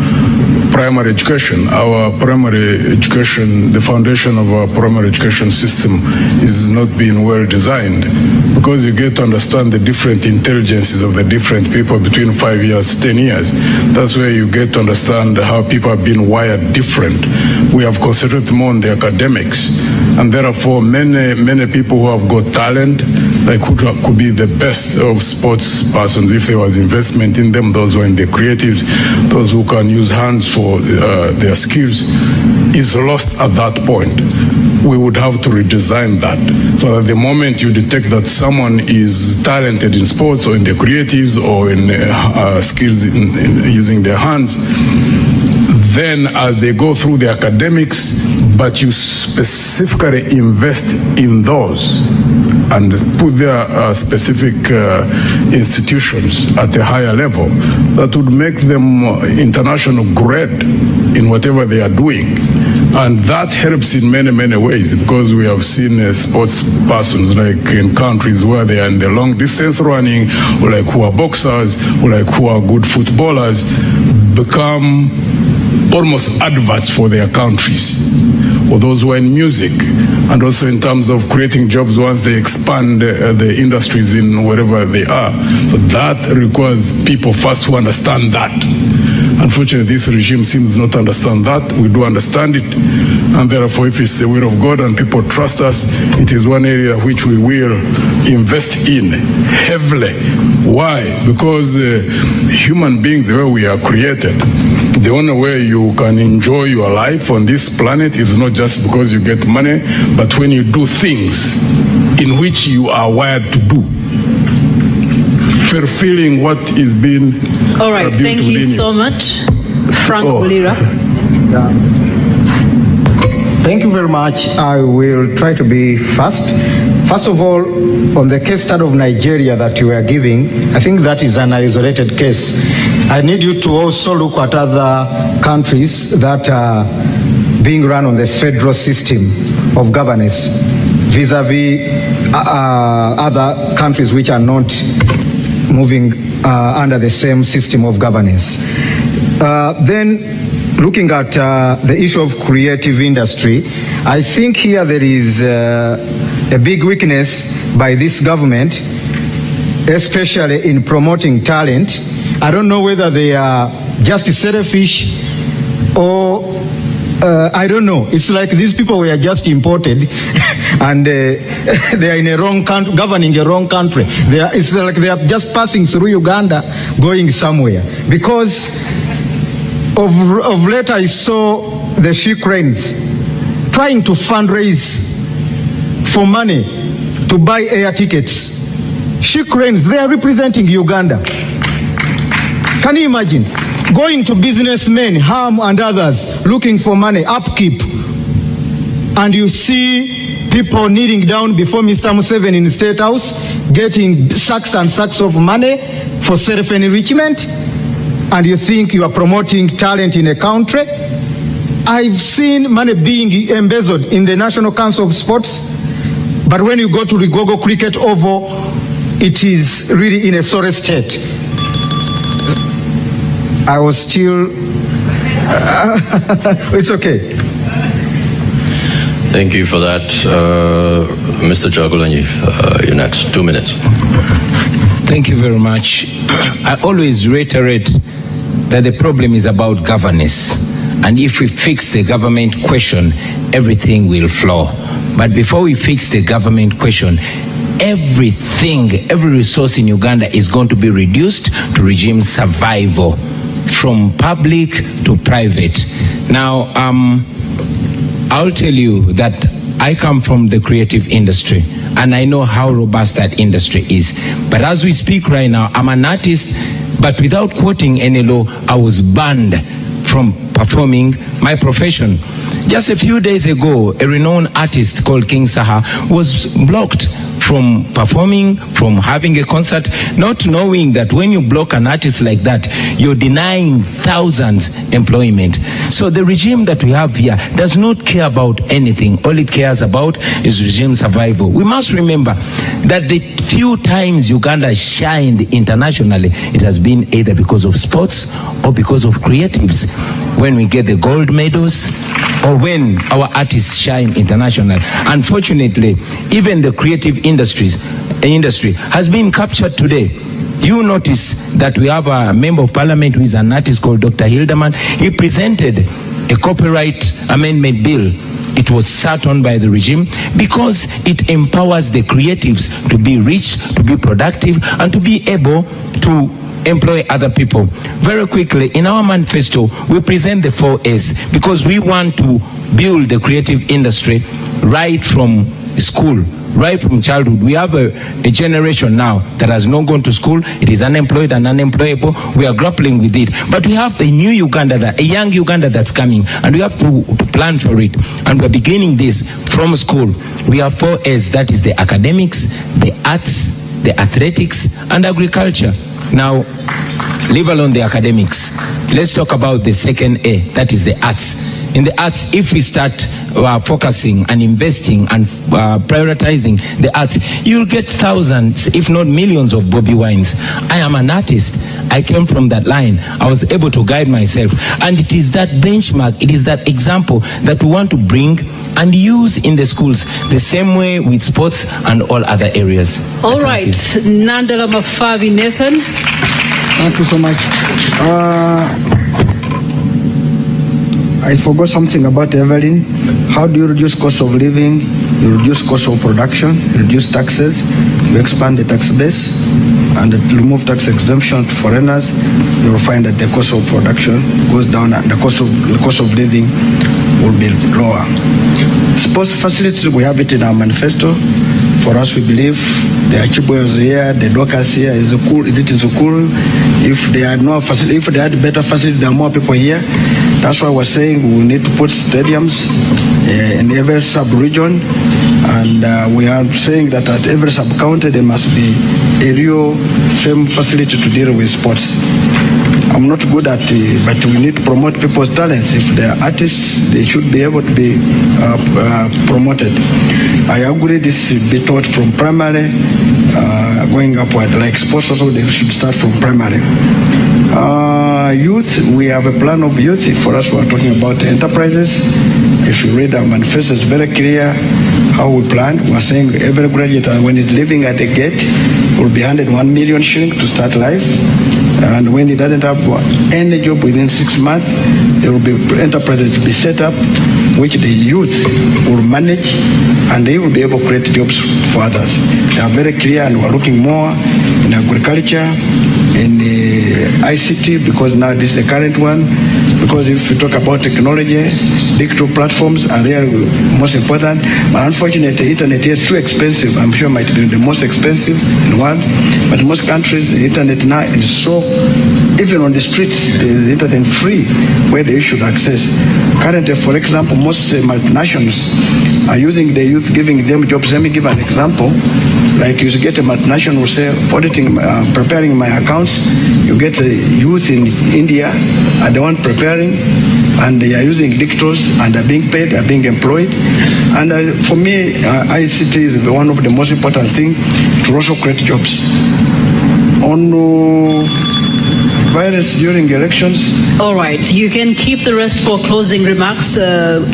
primary education. Our primary education, the foundation of our primary education system is not being well designed, because you get to understand the different intelligences of the different people between 5 years to 10 years. That's where you get to understand how people have been wired different. We have concentrated more on the academics, and therefore many people who have got talent, like who could be the best of sports persons if there was investment in them, those who are in the creatives, those who can use hands for their skills, is lost at that point. We would have to redesign that, so that the moment you detect that someone is talented in sports or in the creatives or in skills in using their hands, then as they go through the academics, but you specifically invest in those and put their specific institutions at a higher level, that would make them international grade in whatever they are doing. And that helps in many, many ways, because we have seen sports persons, like in countries where they are in the long distance running, or like who are boxers, or like who are good footballers, become almost adverts for their countries, or those who are in music, and also in terms of creating jobs once they expand the industries in wherever they are. So that requires people first who understand that. Unfortunately, this regime seems not to understand that. We do understand it, and therefore, if it's the will of God and people trust us, it is one area which we will invest in heavily. Why? Because human beings, the way we are created, the only way you can enjoy your life on this planet is not just because you get money, but when you do things in which you are wired to do, fulfilling what is being. All right, thank you so much. Frank Mulira. Thank you very much. I will try to be fast. First of all, on the case study of Nigeria that you are giving, I think that is an isolated case. I need you to also look at other countries that are being run on the federal system of governance vis-a-vis other countries which are not moving under the same system of governance. Then looking at the issue of creative industry, I think here there is a big weakness by this government, especially in promoting talent. I don't know whether they are just selfish or I don't know. It's like these people were just imported and they are in a wrong country, governing a wrong country. It's like they are just passing through Uganda, going somewhere. Because of late I saw the She Cranes trying to fundraise for money to buy air tickets. She Cranes, they are representing Uganda. Can you imagine? Going to businessmen, Ham and others, looking for money, upkeep. And you see people kneeling down before Mr. Museveni in the State House, getting sacks and sacks of money for self-enrichment. And you think you are promoting talent in a country. I've seen money being embezzled in the National Council of Sports. But when you go to Rigogo Cricket Oval, it is really in a sorry state. I was still, it's okay. Thank you for that. Mr. Jagulanyi, you're next. 2 minutes. Thank you very much. I always reiterate that the problem is about governance. And if we fix the government question, everything will flow. But before we fix the government question, everything, every resource in Uganda is going to be reduced to regime survival, from public to private. Now, I'll tell you that I come from the creative industry, and I know how robust that industry is. But as we speak right now, I'm an artist, but without quoting any law, I was banned from performing my profession. Just a few days ago, a renowned artist called King Saha was blocked from performing, from having a concert, not knowing that when you block an artist like that, you're denying thousands employment. So the regime that we have here does not care about anything. All it cares about is regime survival. We must remember that the few times Uganda shined internationally, it has been either because of sports or because of creatives. When we get the gold medals, or when our artists shine internationally. Unfortunately, even the creative industry has been captured today. You notice that we have a member of parliament who is an artist called Dr. Hildeman. He presented a copyright amendment bill. It was sat on by the regime because it empowers the creatives to be rich, to be productive, and to be able to employ other people. Very quickly, in our manifesto, we present the 4S because we want to build the creative industry right from school, right from childhood. We have a generation now that has not gone to school. It is unemployed and unemployable. We are grappling with it. But we have a new Uganda, a young Uganda that's coming, and we have to plan for it. And we're beginning this from school. We have 4S, that is the academics, the arts, the athletics, and agriculture. Now, leave alone the academics. Let's talk about the second A, that is the arts. In the arts, if we start focusing and investing and prioritizing the arts, you'll get thousands, if not millions of Bobby Wines. I am an artist. I came from that line. I was able to guide myself. And it is that benchmark, it is that example that we want to bring and use in the schools, the same way with sports and all other areas. All right, Nandala Mafavi Nathan. Thank you so much. I forgot something about Evelyn. How do you reduce cost of living? You reduce cost of production, you reduce taxes, you expand the tax base, and remove tax exemption to foreigners. You will find that the cost of production goes down and the cost of living will be lower. Sports facilities, we have it in our manifesto. For us, we believe the Achibwes here, the Dockers here, is it in Zukuru? If they had no facility, if they had better facility, there are more people here. That's why we're saying we need to put stadiums in every sub-region, and we are saying that at every sub-county there must be a real same facility to deal with sports. I'm not good at it, but we need to promote people's talents. If they're artists, they should be able to be promoted. I agree this should be taught from primary, going upward. Like sports also, they should start from primary. Youth, we have a plan of youth. For us, we're talking about enterprises. If you read our manifesto, it's very clear how we plan. We're saying every graduate, when he's living at the gate, will be handed 1 million shillings to start life. And when he doesn't have any job within 6 months, there will be enterprises to be set up, which the youth will manage, and they will be able to create jobs for others. They are very clear, and we're looking more in agriculture, in ICT, because now this is the current one. Because if you talk about technology, digital platforms are there most important. But unfortunately, the internet is too expensive. I'm sure it might be the most expensive in the world. But in most countries, the internet now is so, even on the streets, the internet free, where they should access. Currently, for example, most multinationals are using the youth, giving them jobs. Let me give an example. Like you get a multinational who say, auditing, preparing my accounts, you get a youth in India, are the one preparing, and they are using dictators, and are being paid, are being employed. And for me, ICT is one of the most important things to also create jobs. On violence during elections. All right, you can keep the rest for closing remarks.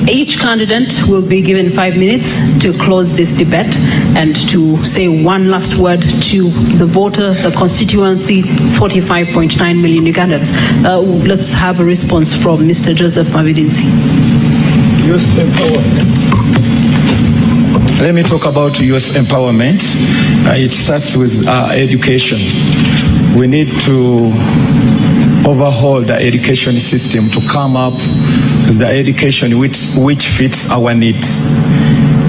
Each candidate will be given 5 minutes to close this debate and to say one last word to the voter, the constituency, 45.9 million Ugandans. Let's have a response from Mr. Joseph Mavidizi. Let me talk about youth empowerment. It starts with education. We need to overhaul the education system to come up with the education which fits our needs.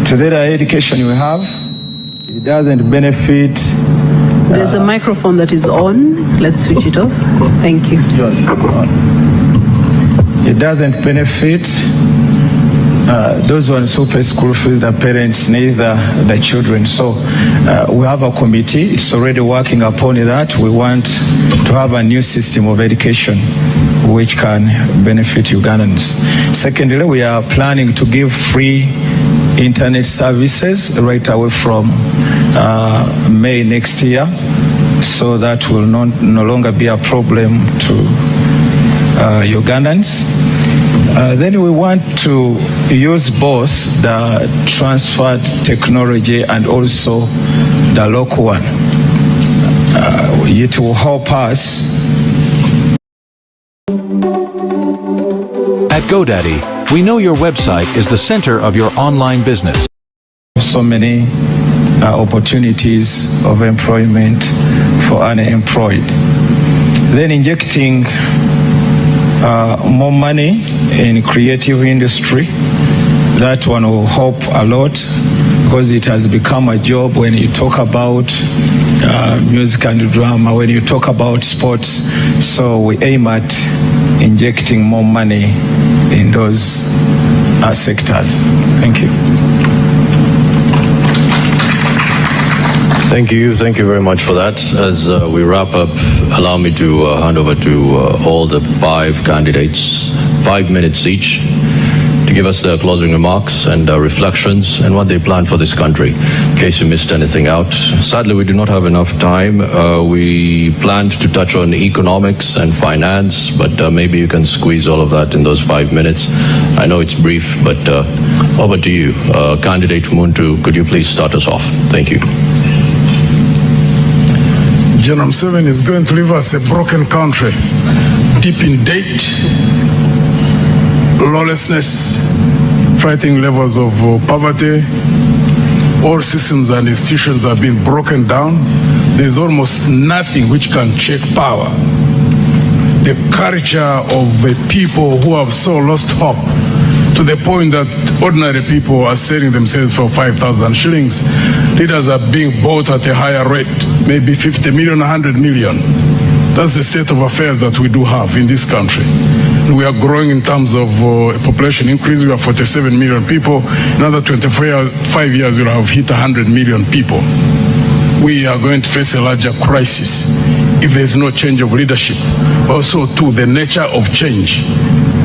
Today, the education we have, it doesn't benefit. There's a microphone that is on. Let's switch it off. Thank you. Yes, it's on. It doesn't benefit those ones who pay school fees, the parents, neither the children. So we have a committee. It's already working upon that. We want to have a new system of education which can benefit Ugandans. Secondly, we are planning to give free internet services right away from May next year, so that will no longer be a problem to Ugandans. Then we want to use both the transferred technology and also the local one. It will help us. At GoDaddy, we know your website is the center of your online business. So many opportunities of employment for unemployed. Then injecting more money in creative industry. That one will help a lot because it has become a job when you talk about music and drama, when you talk about sports. So we aim at injecting more money in those sectors. Thank you. Thank you very much for that. As we wrap up, allow me to hand over to all the 5 candidates, 5 minutes each, to give us their closing remarks and reflections and what they plan for this country, in case you missed anything out. Sadly, we do not have enough time. We planned to touch on economics and finance, but maybe you can squeeze all of that in those 5 minutes. I know it's brief, but over to you. Candidate Muntu, could you please start us off? Thank you. General Museveni is going to leave us a broken country, deep in debt, lawlessness, frightening levels of poverty. All systems and institutions have been broken down. There's almost nothing which can check power. The culture of the people who have so lost hope, to the point that ordinary people are selling themselves for 5,000 shillings. Leaders are being bought at a higher rate, maybe 50 million, 100 million. That's the state of affairs that we do have in this country. We are growing in terms of population increase. We have 47 million people. In another 25 years, we'll have hit 100 million people. We are going to face a larger crisis if there's no change of leadership. Also, too, the nature of change.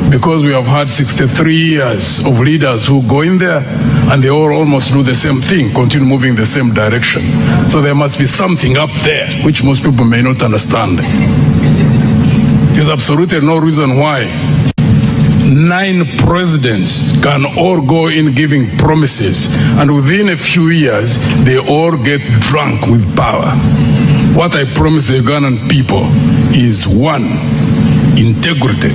Because we have had 63 years of leaders who go in there and they all almost do the same thing, continue moving the same direction. So there must be something up there which most people may not understand. There's absolutely no reason why 9 presidents can all go in giving promises and within a few years they all get drunk with power. What I promise the Ugandan people is 1, integrity,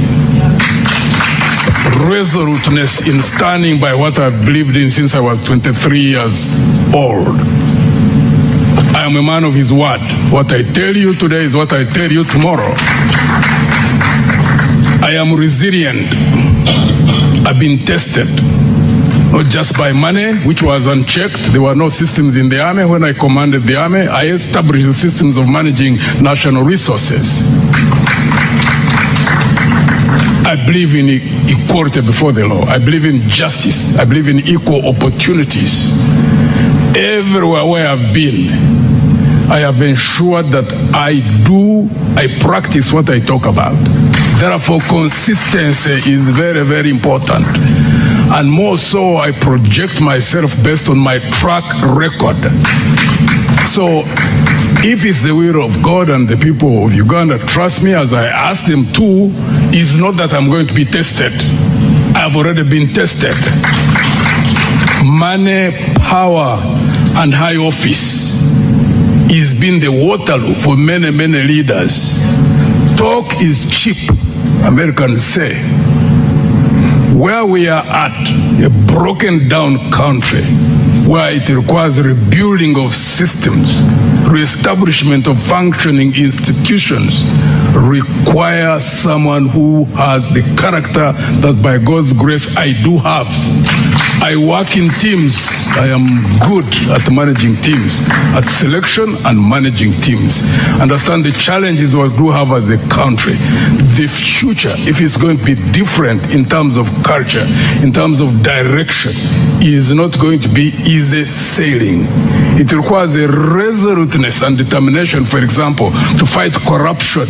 resoluteness in standing by what I've believed in since I was 23 years old. I am a man of his word. What I tell you today is what I tell you tomorrow. I am resilient. I've been tested, not just by money, which was unchecked. There were no systems in the army. When I commanded the army, I established the systems of managing national resources. I believe in equality before the law. I believe in justice. I believe in equal opportunities. Everywhere where I've been, I have ensured that I practice what I talk about. Therefore, consistency is very, very important. And more so, I project myself based on my track record. So, if it's the will of God and the people of Uganda trust me as I ask them to, it's not that I'm going to be tested. I've already been tested. Money, power, and high office has been the Waterloo for many, many leaders. Talk is cheap, Americans say. Where we are at, a broken down country, where it requires rebuilding of systems, reestablishment of functioning institutions, require someone who has the character that by God's grace I do have. I work in teams. I am good at managing teams, at selection and managing teams. Understand the challenges we do have as a country. The future, if it's going to be different in terms of culture, in terms of direction, is not going to be easy sailing. It requires a resoluteness and determination, for example, to fight corruption.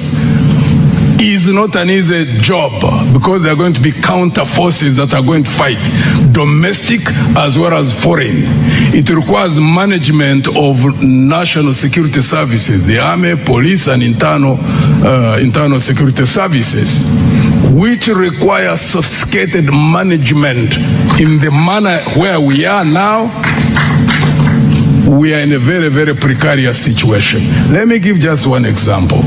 Is not an easy job because there are going to be counter forces that are going to fight, domestic as well as foreign. It requires management of national security services, the army, police, and internal security services, which require sophisticated management. In the manner where we are now, we are in a very, very precarious situation. Let me give just one example.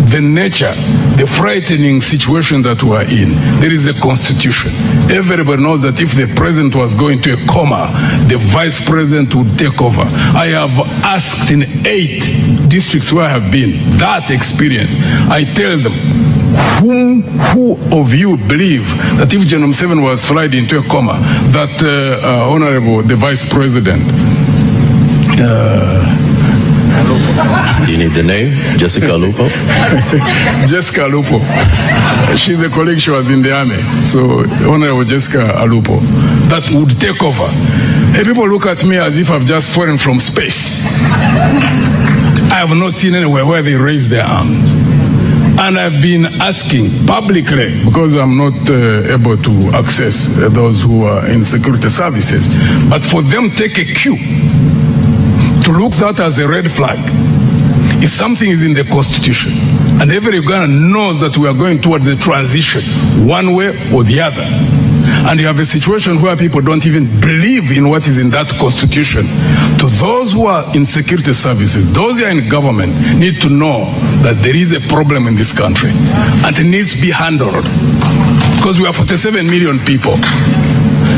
The nature, the frightening situation that we are in. There is a constitution. Everybody knows that if the president was going to a coma, the vice president would take over. I have asked in 8 districts where I have been that experience. I tell them, who of you believe that if General Museveni was slid into a coma, that Honorable, the vice president, you need the name? Jessica Lupo? Jessica Lupo. She's a colleague, she was in the army. So, Honorable Jessica Alupo, that would take over. Hey, people look at me as if I've just fallen from space. I have not seen anywhere where they raise their arms. And I've been asking publicly, because I'm not able to access those who are in security services, but for them take a cue to look that as a red flag. If something is in the Constitution, and every Ugandan knows that we are going towards a transition, one way or the other, and you have a situation where people don't even believe in what is in that Constitution, to those who are in security services, those who are in government, need to know that there is a problem in this country, and it needs to be handled. Because we are 47 million people.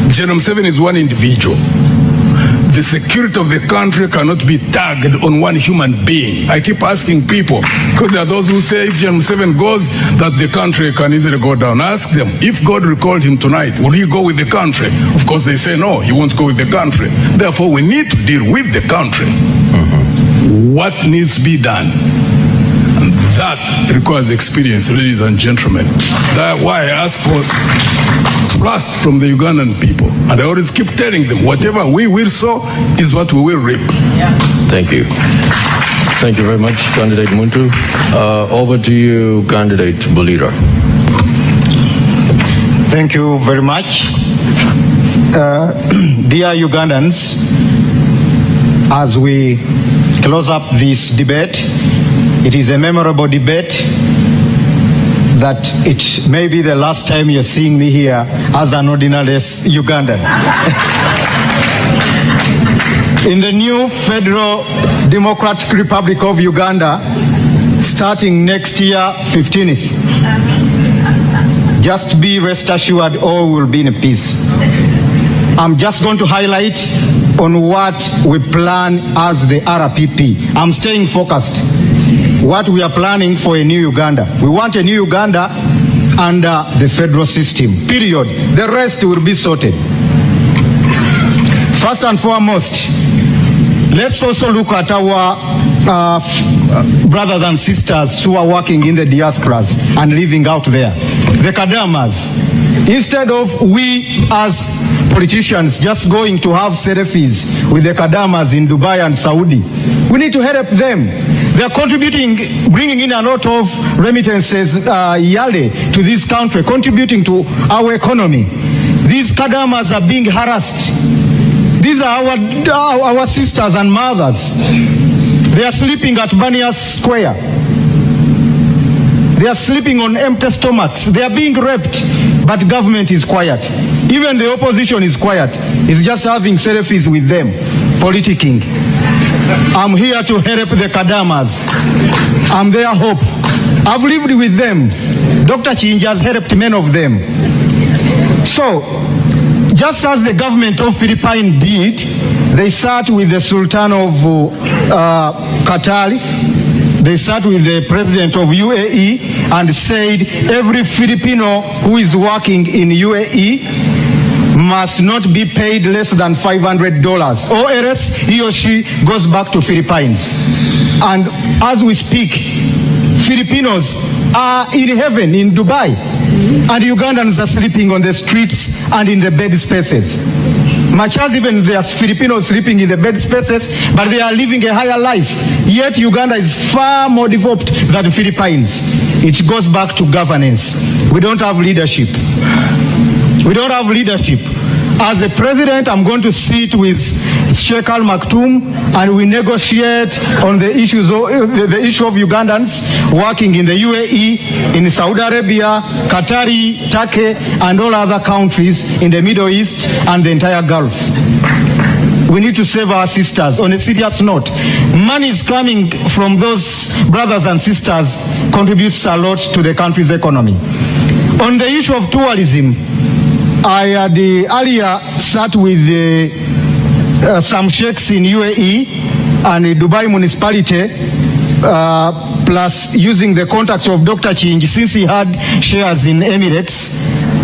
General Museveni is one individual. The security of the country cannot be tagged on one human being. I keep asking people, because there are those who say if General Museveni goes, that the country can easily go down. Ask them, if God recalled him tonight, will he go with the country? Of course they say no, he won't go with the country. Therefore we need to deal with the country. What needs to be done? And that requires experience, ladies and gentlemen. That's why I ask for trust from the Ugandan people. And I always keep telling them, whatever we will sow is what we will reap. Thank you. Thank you very much, Candidate Muntu. Over to you, Candidate Bulira. Thank you very much. Dear Ugandans, as we close up this debate, it is a memorable debate that it may be the last time you're seeing me here as an ordinary Ugandan. In the new Federal Democratic Republic of Uganda, starting next year, 15th, just be rest assured all will be in peace. I'm just going to highlight on what we plan as the RPP. I'm staying focused. What we are planning for a new Uganda. We want a new Uganda under the federal system, period. The rest will be sorted. First and foremost, let's also look at our brothers and sisters who are working in the diasporas and living out there, the Kadamas. Instead of we as politicians just going to have selfies with the Kadamas in Dubai and Saudi, we need to help them. They are contributing, bringing in a lot of remittances yearly to this country, contributing to our economy. These Kadamas are being harassed. These are our sisters and mothers. They are sleeping at Banias Square. They are sleeping on empty stomachs. They are being raped, but government is quiet. Even the opposition is quiet. It's just having selfies with them, politicking. I'm here to help the Kadamas. I'm their hope. I've lived with them. Dr. Chinja has helped many of them. So, just as the government of Philippines did, They sat with the Sultan of Qatar. They sat with the president of UAE and said every Filipino who is working in UAE must not be paid less than $500 or else he or she goes back to Philippines. And as we speak, Filipinos are in heaven in Dubai, and Ugandans are sleeping on the streets and in the bed spaces. Much as even there's Filipinos sleeping in the bed spaces, but they are living a higher life. Yet Uganda is far more developed than the Philippines. It goes back to governance. We don't have leadership. We don't have leadership. As a president, I'm going to sit with Sheikh Al Maktoum and we negotiate on the issue of Ugandans working in the UAE, in Saudi Arabia, Qatari, Turkey, and all other countries in the Middle East and the entire Gulf. We need to save our sisters. On a serious note, money is coming from those brothers and sisters, contributes a lot to the country's economy. On the issue of tourism, I had earlier sat with some sheikhs in UAE and Dubai municipality, plus using the contacts of Dr. Chinji since he had shares in Emirates.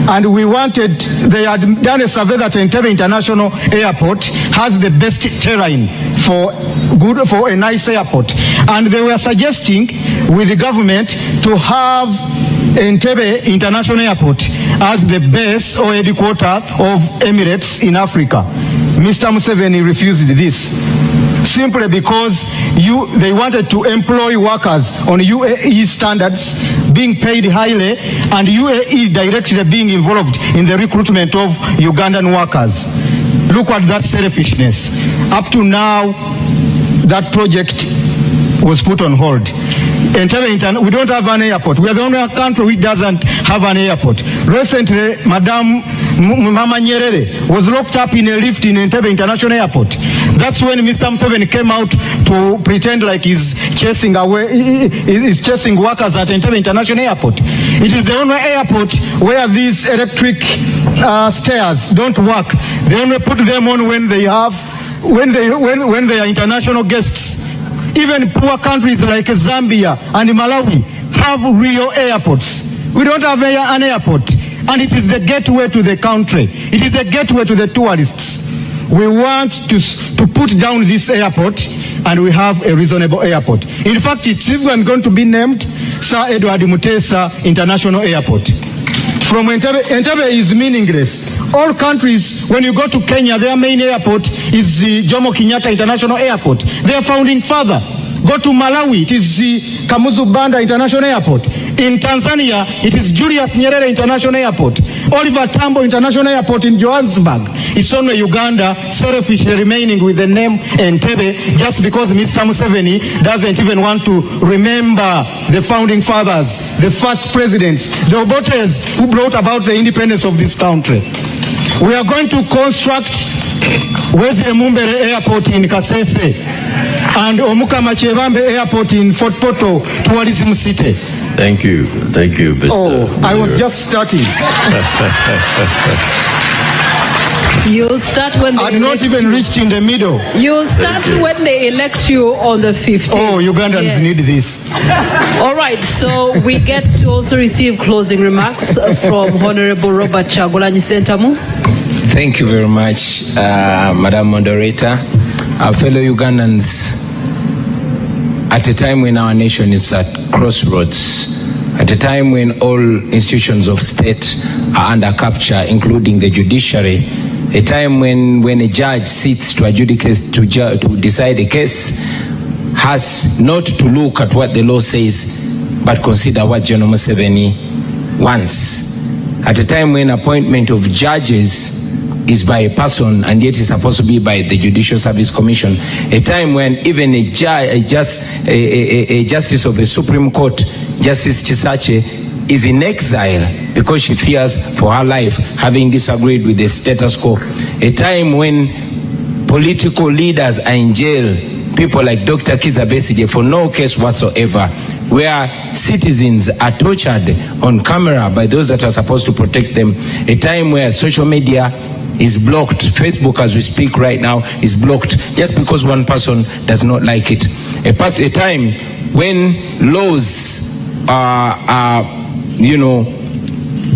And we wanted, they had done a survey that Entebbe International Airport has the best terrain for a nice airport. And they were suggesting with the government to have Entebbe International Airport as the base or headquarters of Emirates in Africa. Mr. Museveni refused this simply because they wanted to employ workers on UAE standards, being paid highly, and UAE directly being involved in the recruitment of Ugandan workers. Look at that selfishness. Up to now, that project was put on hold. We don't have an airport. We are the only country which doesn't have an airport. Recently, Madam Mama Nyerere was locked up in a lift in Entebbe International Airport. That's when Mr. Museveni came out to pretend like he's chasing workers at Entebbe International Airport. It is the only airport where these electric stairs don't work. They only put them on when they are international guests. Even poor countries like Zambia and Malawi have real airports. We don't have an airport, and it is the gateway to the country. It is the gateway to the tourists. We want to put down this airport, and we have a reasonable airport. In fact, it's even going to be named Sir Edward Mutesa International Airport. From Entebbe is meaningless. All countries, when you go to Kenya, their main airport is the Jomo Kenyatta International Airport. Their founding father. Go to Malawi, it is the Kamuzu Banda International Airport. In Tanzania, it is Julius Nyerere International Airport. Oliver Tambo International Airport in Johannesburg. It's only Uganda selfishly remaining with the name Entebbe just because Mr. Museveni doesn't even want to remember the founding fathers, the first presidents, the Obotes who brought about the independence of this country. We are going to construct Wesley Mumbere Airport in Kasese and Omukama Chebambe Airport in Fort Portal, Tourism City. Thank you, Mr. Oh, I was just starting. You'll start when they I've not even reached in the middle. You'll start when they elect you on the 15th. Oh, Ugandans need this. All right, so we get to also receive closing remarks from Honorable Robert Chagulanyi Sentamu. Thank you very much, Madam Moderator. Our fellow Ugandans, at a time when our nation is at crossroads, at a time when all institutions of state are under capture, including the judiciary, a time when a judge sits to adjudicate, to decide a case, has not to look at what the law says, but consider what General Museveni wants. At a time when appointment of judges is by a person and yet is supposed to be by the Judicial Service Commission, a time when even a justice of the Supreme Court, Justice Chisache, is in exile because she fears for her life, having disagreed with the status quo. A time when political leaders are in jail, people like Dr. Kizza Besigye for no case whatsoever, where citizens are tortured on camera by those that are supposed to protect them. A time where social media is blocked. Facebook, as we speak right now, is blocked just because one person does not like it. A time when laws are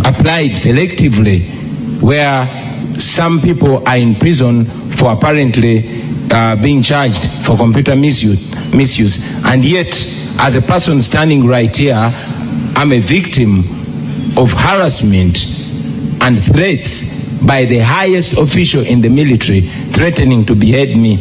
applied selectively, where some people are in prison for apparently being charged for computer misuse, and yet, as a person standing right here, I'm a victim of harassment and threats by the highest official in the military, threatening to behead me.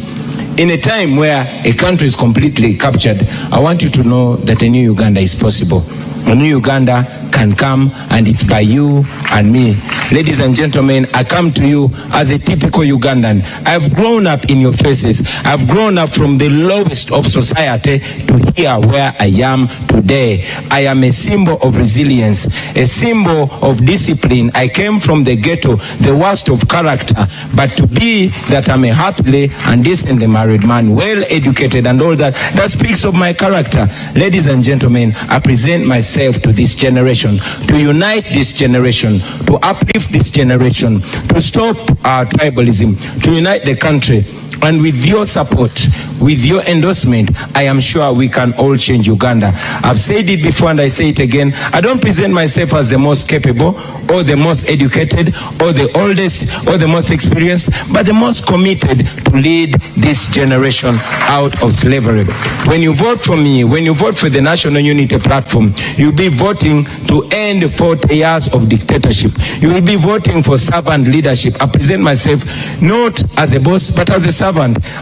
In a time where a country is completely captured, I want you to know that a new Uganda is possible. A new Uganda can come, and it's by you and me. Ladies and gentlemen, I come to you as a typical Ugandan. I've grown up in your faces. I've grown up from the lowest of society to here where I am today. I am a symbol of resilience, a symbol of discipline. I came from the ghetto, the worst of character, but to be that I'm a happily and decently married man, well educated and all that, that speaks of my character. Ladies and gentlemen, I present myself to this generation, to unite this generation, to uplift this generation, to stop our tribalism, to unite the country. And with your support, with your endorsement, I am sure we can all change Uganda. I've said it before and I say it again. I don't present myself as the most capable or the most educated or the oldest or the most experienced, but the most committed to lead this generation out of slavery. When you vote for me, when you vote for the National Unity Platform, you'll be voting to end 40 years of dictatorship. You will be voting for servant leadership. I present myself not as a boss, but as a servant.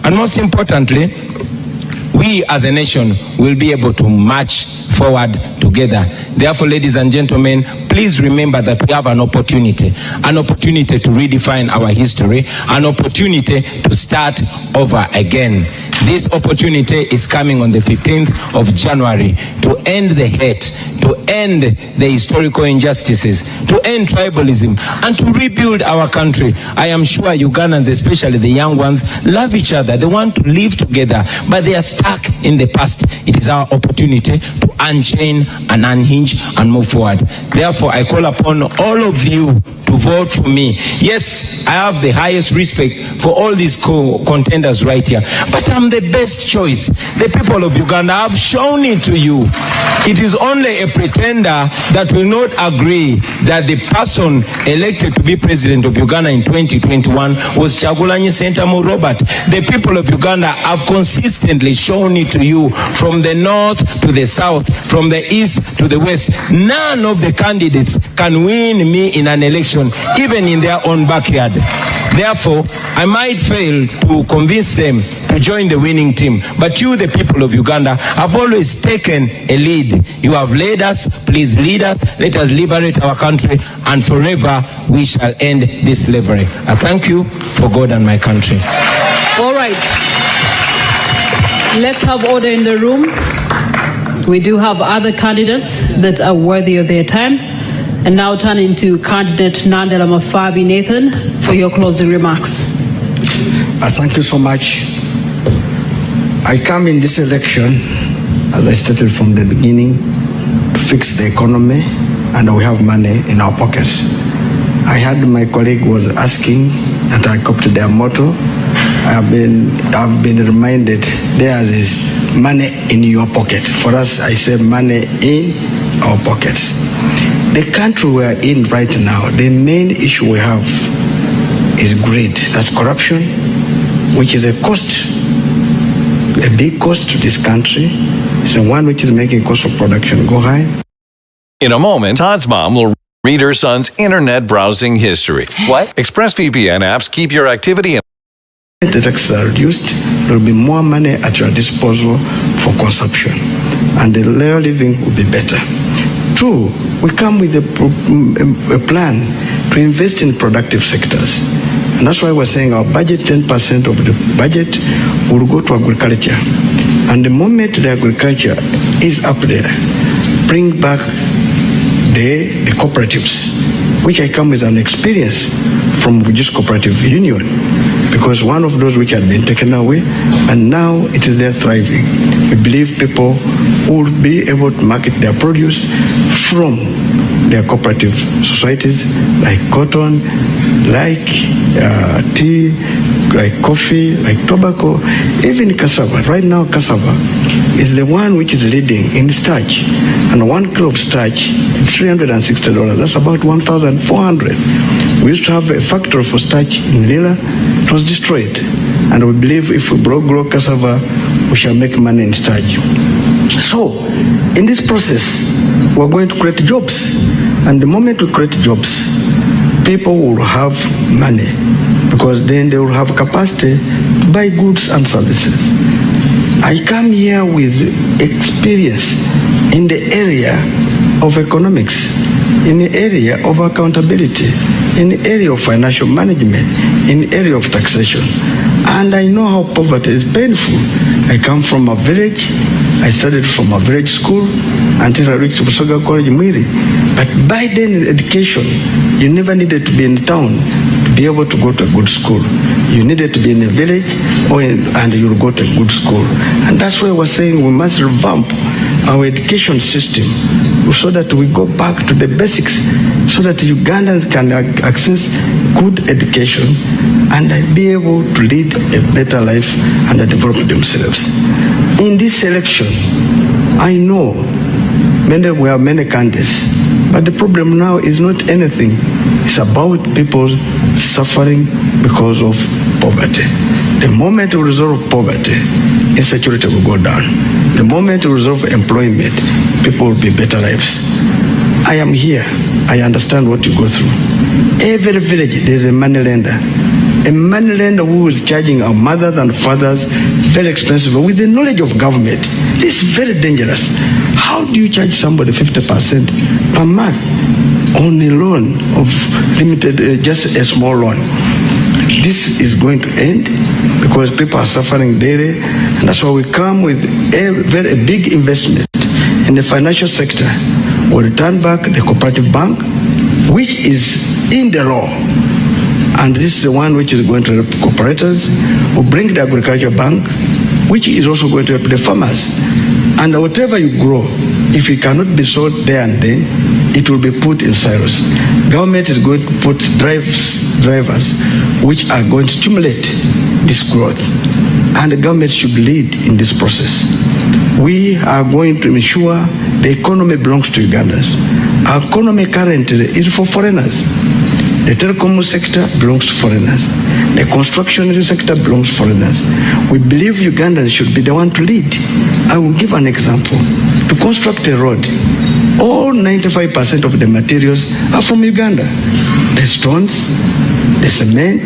And most importantly, we as a nation will be able to march forward together. Therefore, ladies and gentlemen, please remember that we have an opportunity to redefine our history, an opportunity to start over again. This opportunity is coming on the 15th of January to end the hate, to end the historical injustices, to end tribalism, and to rebuild our country. I am sure Ugandans, especially the young ones, love each other. They want to live together, but they are stuck in the past. It is our opportunity to unchain and unhinge and move forward. Therefore, I call upon all of you to vote for me. Yes, I have the highest respect for all these contenders right here, but I'm the best choice. The people of Uganda have shown it to you. It is only a pretender that will not agree that the person elected to be president of Uganda in 2021 was Kyagulanyi Ssentamu Robert. The people of Uganda have consistently shown it to you, from the north to the south, from the east to the west. None of the candidates can win me in an election, even in their own backyard. Therefore, I might fail to convince them to join the winning team. But you, the people of Uganda, have always taken a lead. You have led us. Please lead us. Let us liberate our country, and forever we shall end this slavery. I thank you for God and my country. All right. Let's have order in the room. We do have other candidates that are worthy of their time. And now turning to candidate Nandela Mafabi Nathan for your closing remarks. Thank you so much. I come in this election, as I stated from the beginning, to fix the economy, and we have money in our pockets. I heard my colleague was asking that I copy their motto. I've been reminded theirs is money in your pocket. For us, I say money in our pockets. The country we are in right now, the main issue we have is greed. That's corruption, which is a cost, a big cost to this country. It's the one which is making cost of production go high. In a moment, Todd's mom will read her son's internet browsing history. What? ExpressVPN apps keep your activity in. The taxes are reduced, there will be more money at your disposal for consumption, and the layer living will be better. Two, we come with a plan to invest in productive sectors. And that's why we're saying our budget, 10% of the budget will go to agriculture. And the moment the agriculture is up there, bring back the cooperatives. which I come with an experience from Bugis Cooperative Union, because one of those which had been taken away, and now it is there thriving. We believe people will be able to market their produce from their cooperative societies, like cotton, like tea, like coffee, like tobacco, even cassava. Right now, cassava is the one which is leading in starch. And 1 kilo of starch is $360. That's about $1,400. We used to have a factory for starch in Lila. It was destroyed. And we believe if we grow cassava, we shall make money in starch. So, in this process, we're going to create jobs. And the moment we create jobs, people will have money, because then they will have capacity to buy goods and services. I come here with experience in the area of economics, in the area of accountability, in the area of financial management, in the area of taxation. And I know how poverty is painful. I come from a village. I studied from a village school until I reached Busoga College, Mwiri. But by then in education, you never needed to be in town to be able to go to a good school. You needed to be in a village and you'll go to a good school. And that's why we're saying we must revamp our education system so that we go back to the basics, so that Ugandans can access good education and be able to lead a better life and develop themselves. In this election, I know we have many candidates, but the problem now is not anything. It's about people suffering because of poverty. The moment we resolve poverty, insecurity will go down. The moment we resolve employment, people will be better lives. I am here. I understand what you go through. Every village, there's a money lender. A money lender who is charging our mothers and fathers very expensive with the knowledge of government. This is very dangerous. How do you charge somebody 50% per month on a loan of limited, just a small loan? This is going to end because people are suffering daily, and that's why we come with a very big investment in the financial sector. We'll return back the cooperative bank, which is in the law. And this is the one which is going to help cooperators. We'll bring the agriculture bank, which is also going to help the farmers. And whatever you grow, if it cannot be sold there and then, it will be put in silos. Government is going to put drivers which are going to stimulate this growth. And the government should lead in this process. We are going to ensure the economy belongs to Ugandans. Our economy currently is for foreigners. The telecom sector belongs to foreigners. The construction sector belongs to foreigners. We believe Ugandans should be the one to lead. I will give an example. To construct a road, all 95% of the materials are from Uganda. The stones, the cement,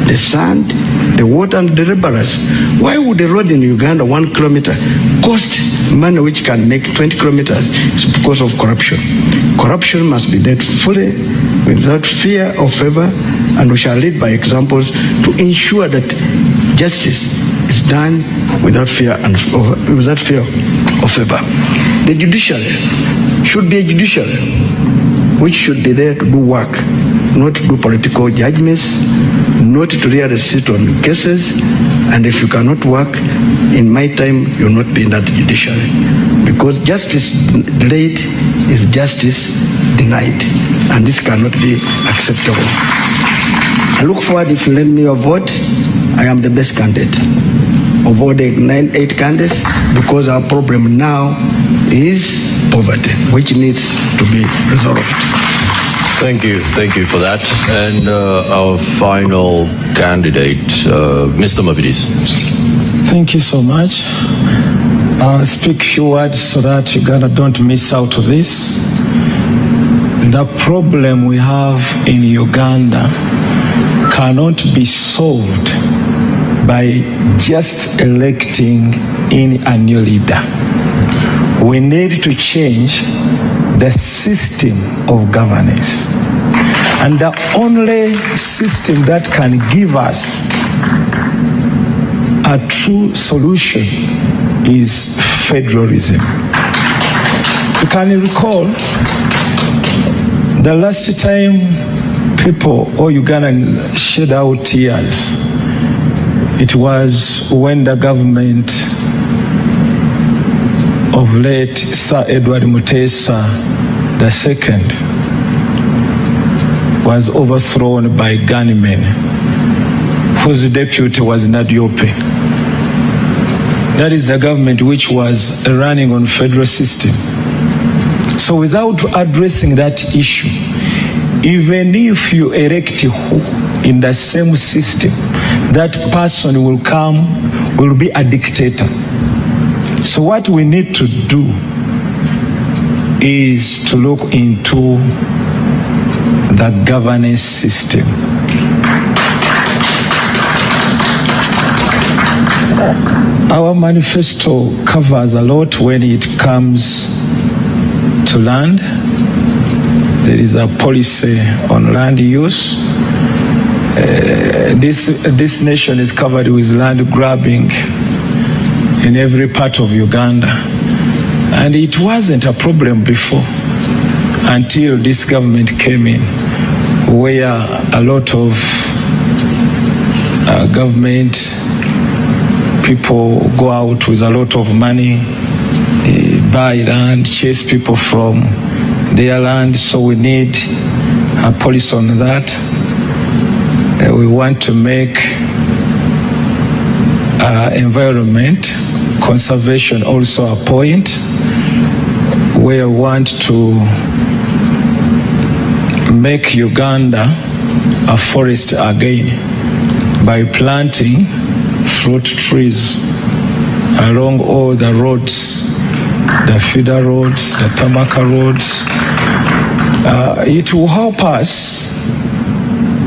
the sand, the water, and the laborers. Why would a road in Uganda, 1 kilometer, cost money which can make 20 kilometers? It's because of corruption. Corruption must be dealt fully, without fear or favor, and we shall lead by examples to ensure that justice is done without fear or favor. The judiciary should be a judiciary which should be there to do work, not to do political judgments, not to really sit on cases. And if you cannot work, in my time, you'll not be in that judiciary. Because justice delayed is justice denied. And this cannot be acceptable. I look forward, if you lend me your vote, I am the best candidate of all the 8 candidates, because our problem now is poverty, which needs to be resolved. Thank you for that. And our final candidate, Mr. Mavridis. Thank you so much. I'll speak a few words so that Uganda don't miss out on this. The problem we have in Uganda cannot be solved by just electing in a new leader. We need to change the system of governance. And the only system that can give us a true solution is federalism. You can recall The last time people or Ugandans shed out tears, it was when the government of late Sir Edward Mutesa II was overthrown by gunmen whose deputy was Nadiope. That is the government which was running on federal system. So without addressing that issue, even if you elect who in the same system, that person will be a dictator. So what we need to do is to look into the governance system. Our manifesto covers a lot when it comes to land. There is a policy on land use. This nation is covered with land grabbing in every part of Uganda. And it wasn't a problem before until this government came in, where a lot of government people go out with a lot of money, buy land, chase people from their land. So we need a policy on that. We want to make environment conservation also a point where we want to make Uganda a forest again by planting fruit trees along all the roads, the feeder roads, the Tamaka roads. It will help us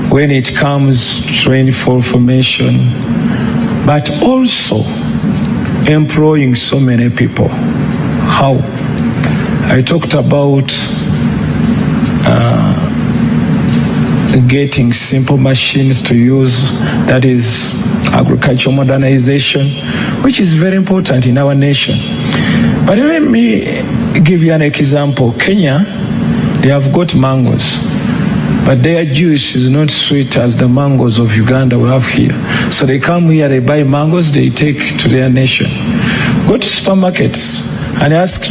when it comes to rainfall formation, but also employing so many people. How? I talked about getting simple machines to use, that is agricultural modernization, which is very important in our nation. But let me give you an example. Kenya, they have got mangoes, but their juice is not sweet as the mangoes of Uganda we have here. So they come here, they buy mangoes, they take to their nation. Go to supermarkets and ask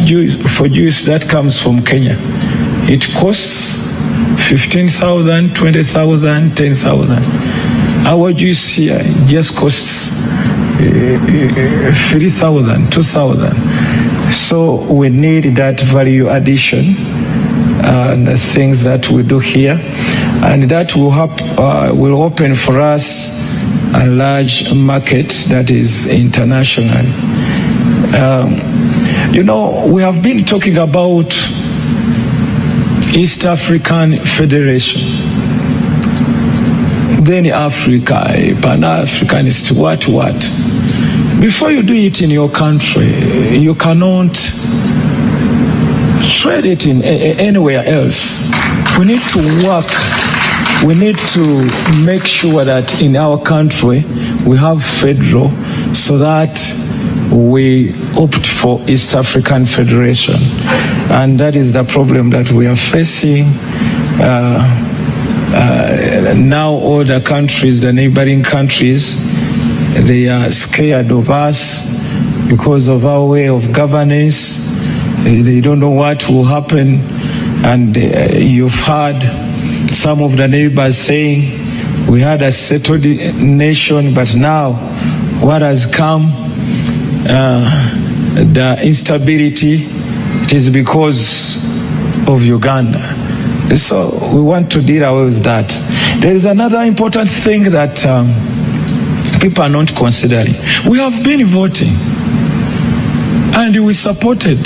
for juice that comes from Kenya. It costs 15,000, 20,000, 10,000. Our juice here just costs 3,000, 2,000. So we need that value addition and the things that we do here, and that will help, will open for us a large market that is international. We have been talking about East African Federation, then Africa, Pan-Africanist, what. Before you do it in your country, you cannot trade it in anywhere else. We need to work, we need to make sure that in our country we have federal, so that we opt for East African Federation. And that is the problem that we are facing. Now all the countries, the neighboring countries, they are scared of us because of our way of governance. They don't know what will happen. And you've heard some of the neighbors saying, we had a settled nation, but now what has come, the instability, it is because of Uganda. So we want to deal away with that. There is another important thing that people are not considering. We have been voting and we supported